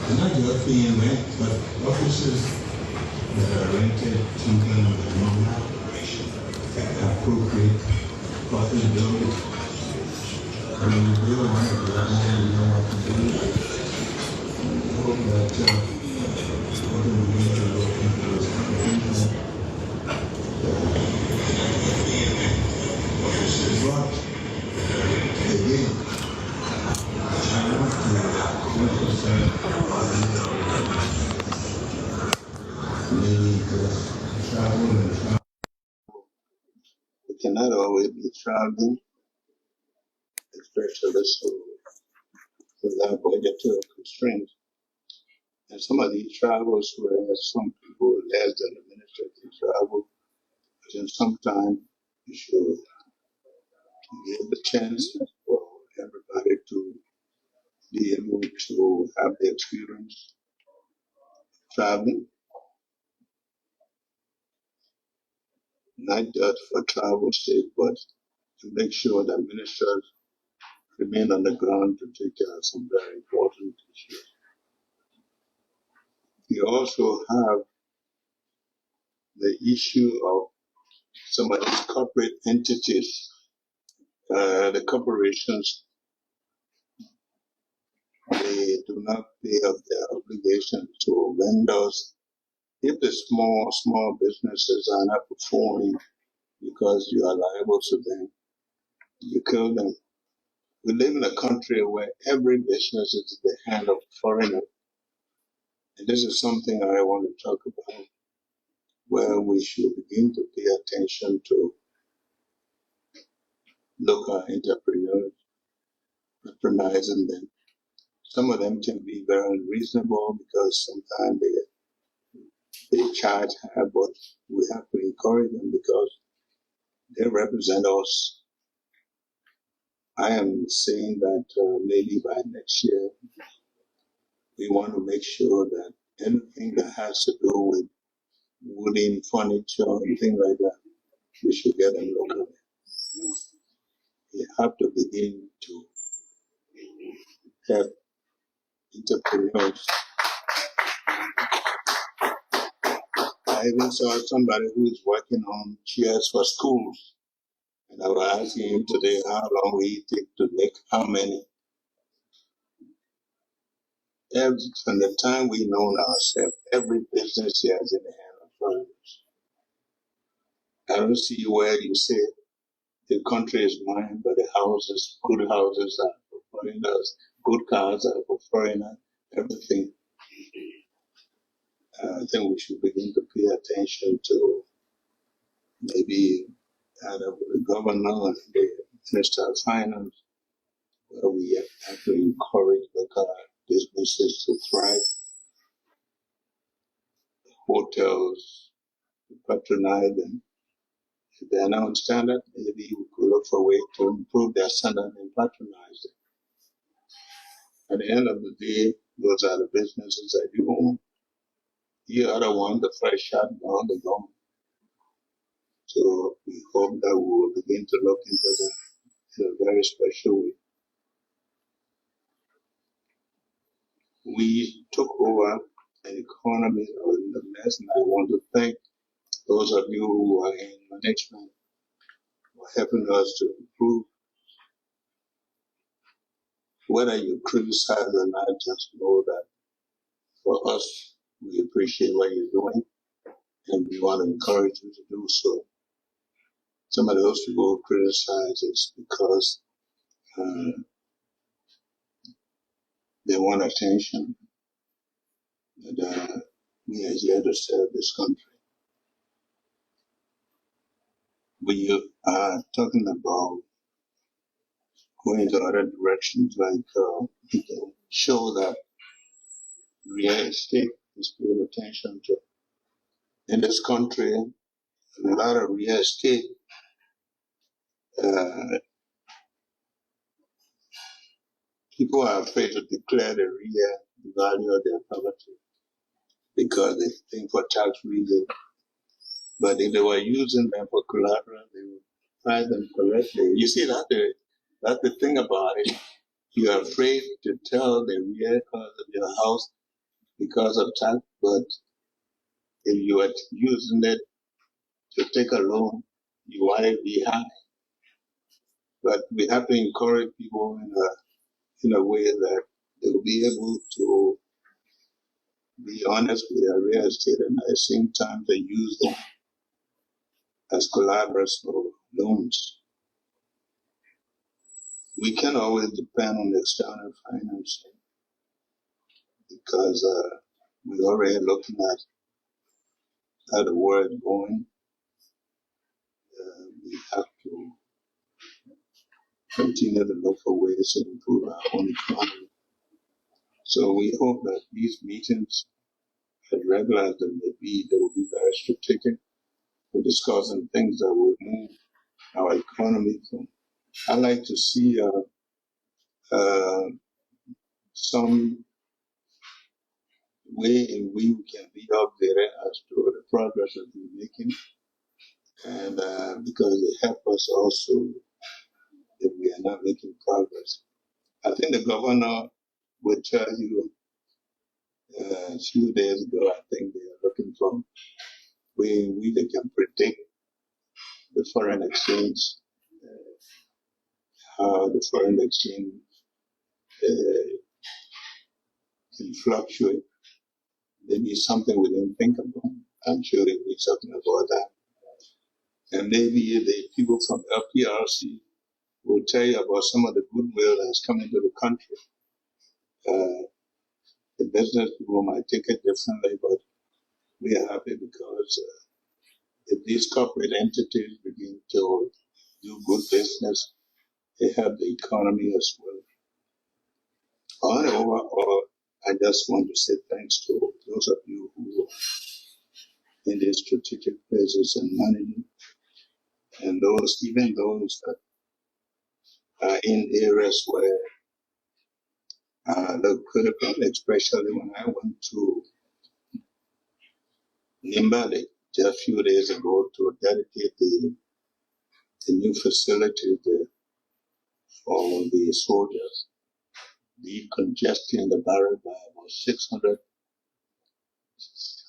they're not just paying rent, but offices that are rented to them with no operation, appropriate office building. I mean, we really want to do that, we don't want to do it. I hope that we need to look into this things. But again, I want to emphasize maybe travel and travel. We cannot always be traveling, especially so without budgetary constraints. And some of these travels where some people less than a minister can travel, but then sometimes you should give the chance for everybody to be able to have the experience traveling, not just for travel's sake, but to make sure that ministers remain on the ground to take care of some very important issues. We also have the issue of some of these corporate entities, the corporations, they do not pay up their obligations to vendors. If the small businesses are not performing because you are liable to them, you kill them. We live in a country where every business is in the hand of foreigners. And this is something I want to talk about, where we should begin to pay attention to local entrepreneurs, patronizing them. Some of them can be very unreasonable because sometimes they charge high, but we have to encourage them because they represent us. I am saying that maybe by next year, we want to make sure that anything that has to do with wooden furniture and things like that, we should get them locally. We have to begin to have entrepreneurs. I even saw somebody who is working on chairs for schools. And I was asking him today how long will it take to make how many. From the time we know ourselves, every business here is in the hand of foreigners. I don't see where you say the country is mine, but the houses, good houses are for foreigners, good cars are for foreigners, everything. I think we should begin to pay attention to maybe the governor and the minister of finance, where we have to encourage local businesses to thrive, hotels, to patronize them. If they are not standard, maybe we could look for a way to improve their standard and patronize them. At the end of the day, those are the businesses that you own. You are the one, the fresh shot on the gone. So we hope that we will begin to look into that in a very special way. We took over an economy in the mess, and I want to thank those of you who are in management for helping us to improve. Whether you criticize or not, just know that for us, we appreciate what you're doing, and we want to encourage you to do so. Some of those people who criticize is because they want attention, and we are here to serve this country. We are talking about going to other directions, like show that real estate is paid attention to. In this country, a lot of real estate people are afraid to declare the real value of their property because they think for tax reasons. But if they were using them for collateral, they would price them correctly. You see, that's the thing about it. You're afraid to tell the real cost of your house because of tax, but if you are using it to take a loan, you want it to be high. But we have to encourage people in a way that they will be able to be honest with their real estate and at the same time they use them as collaterals for loans. We can always depend on external financing because we're already looking at how the world is going. We have to continue to look for ways to improve our own economy. So we hope that these meetings, as regular as they may be, they will be very strategic. We're discussing things that will move our economy. I like to see some way in which we can be updated as to the progress that we're making, and because it helps us also if we are not making progress. I think the governor would tell you a few days ago, I think they are looking for way in which they can predict the foreign exchange, how the foreign exchange can fluctuate. Maybe something we didn't think about. I'm sure there'll be something about that. And maybe the people from LPRC will will tell you about some of the goodwill that has come into the country. The business people might take it differently, but we are happy because if these corporate entities begin to do good business, they help the economy as well. Overall, I just want to say thanks to those of you who are in these strategic places and management, and even those that are in areas where look critical, especially when I went to Nimbali just a few days ago to dedicate the new facility there for the soldiers, decongesting the barrel by about 600.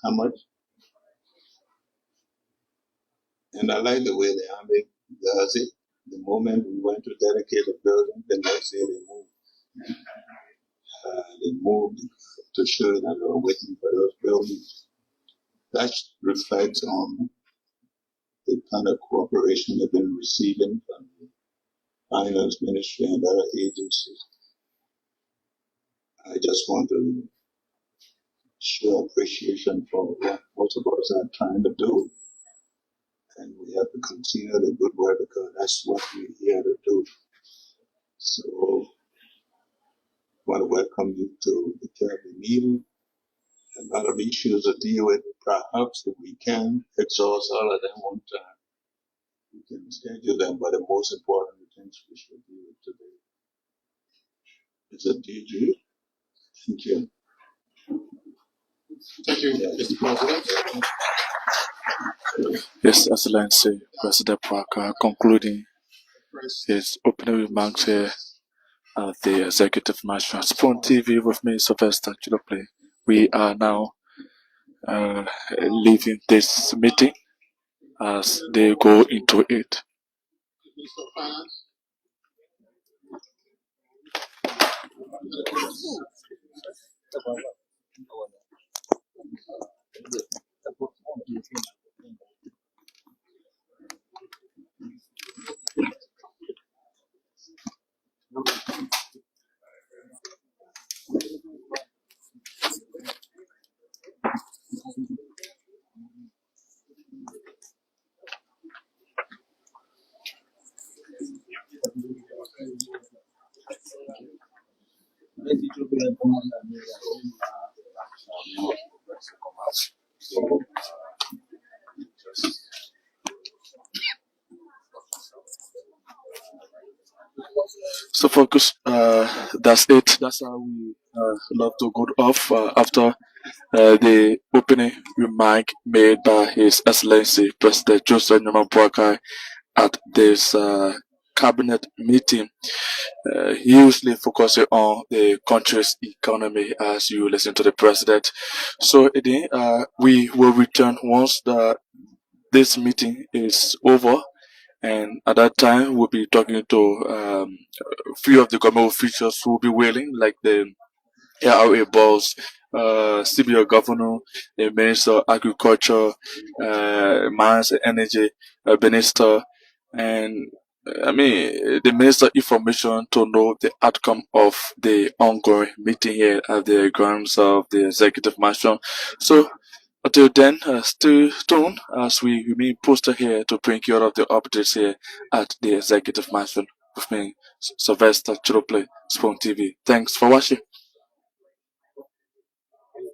How much? And I like the way the Army does it. The moment we went to dedicate a building, the next day they moved. They moved to show that they were waiting for those buildings. That reflects on the kind of cooperation they've been receiving from the Finance Ministry and other agencies. I just want to show appreciation for what most of us are trying to do. And we have to continue the good work because that's what we're here to do. So I want to welcome you to the Caribbean meeting. A lot of issues to deal with. Perhaps if we can exhaust all of them one time, we can schedule them. But the most important things we should deal with today is a DG. Thank you. Thank you, Mr. President. Yes, Excellency President Boakai concluding his opening remarks here at the Executive Mansion. Spoon TV with me, Sylvester Chilople. We are now leaving this meeting as they go into it. So focus, that's it. That's how we love to go off after the opening remark made by His Excellency President Joseph Boakai at this cabinet meeting. He usually focuses on the country's economy as you listen to the president. So again, we will return once this meeting is over. And at that time, we'll be talking to a few of the government officials who will be willing, like the ARA boss, CBO governor, the Minister of Agriculture, Mines and Energy Minister, and the Minister of Information to know the outcome of the ongoing meeting here at the grounds of the Executive Mansion. So, until then, stay tuned as we remain posted here to bring you all of the updates here at the Executive Mansion with me, Sylvester Chirople, Spoon TV. Thanks for watching.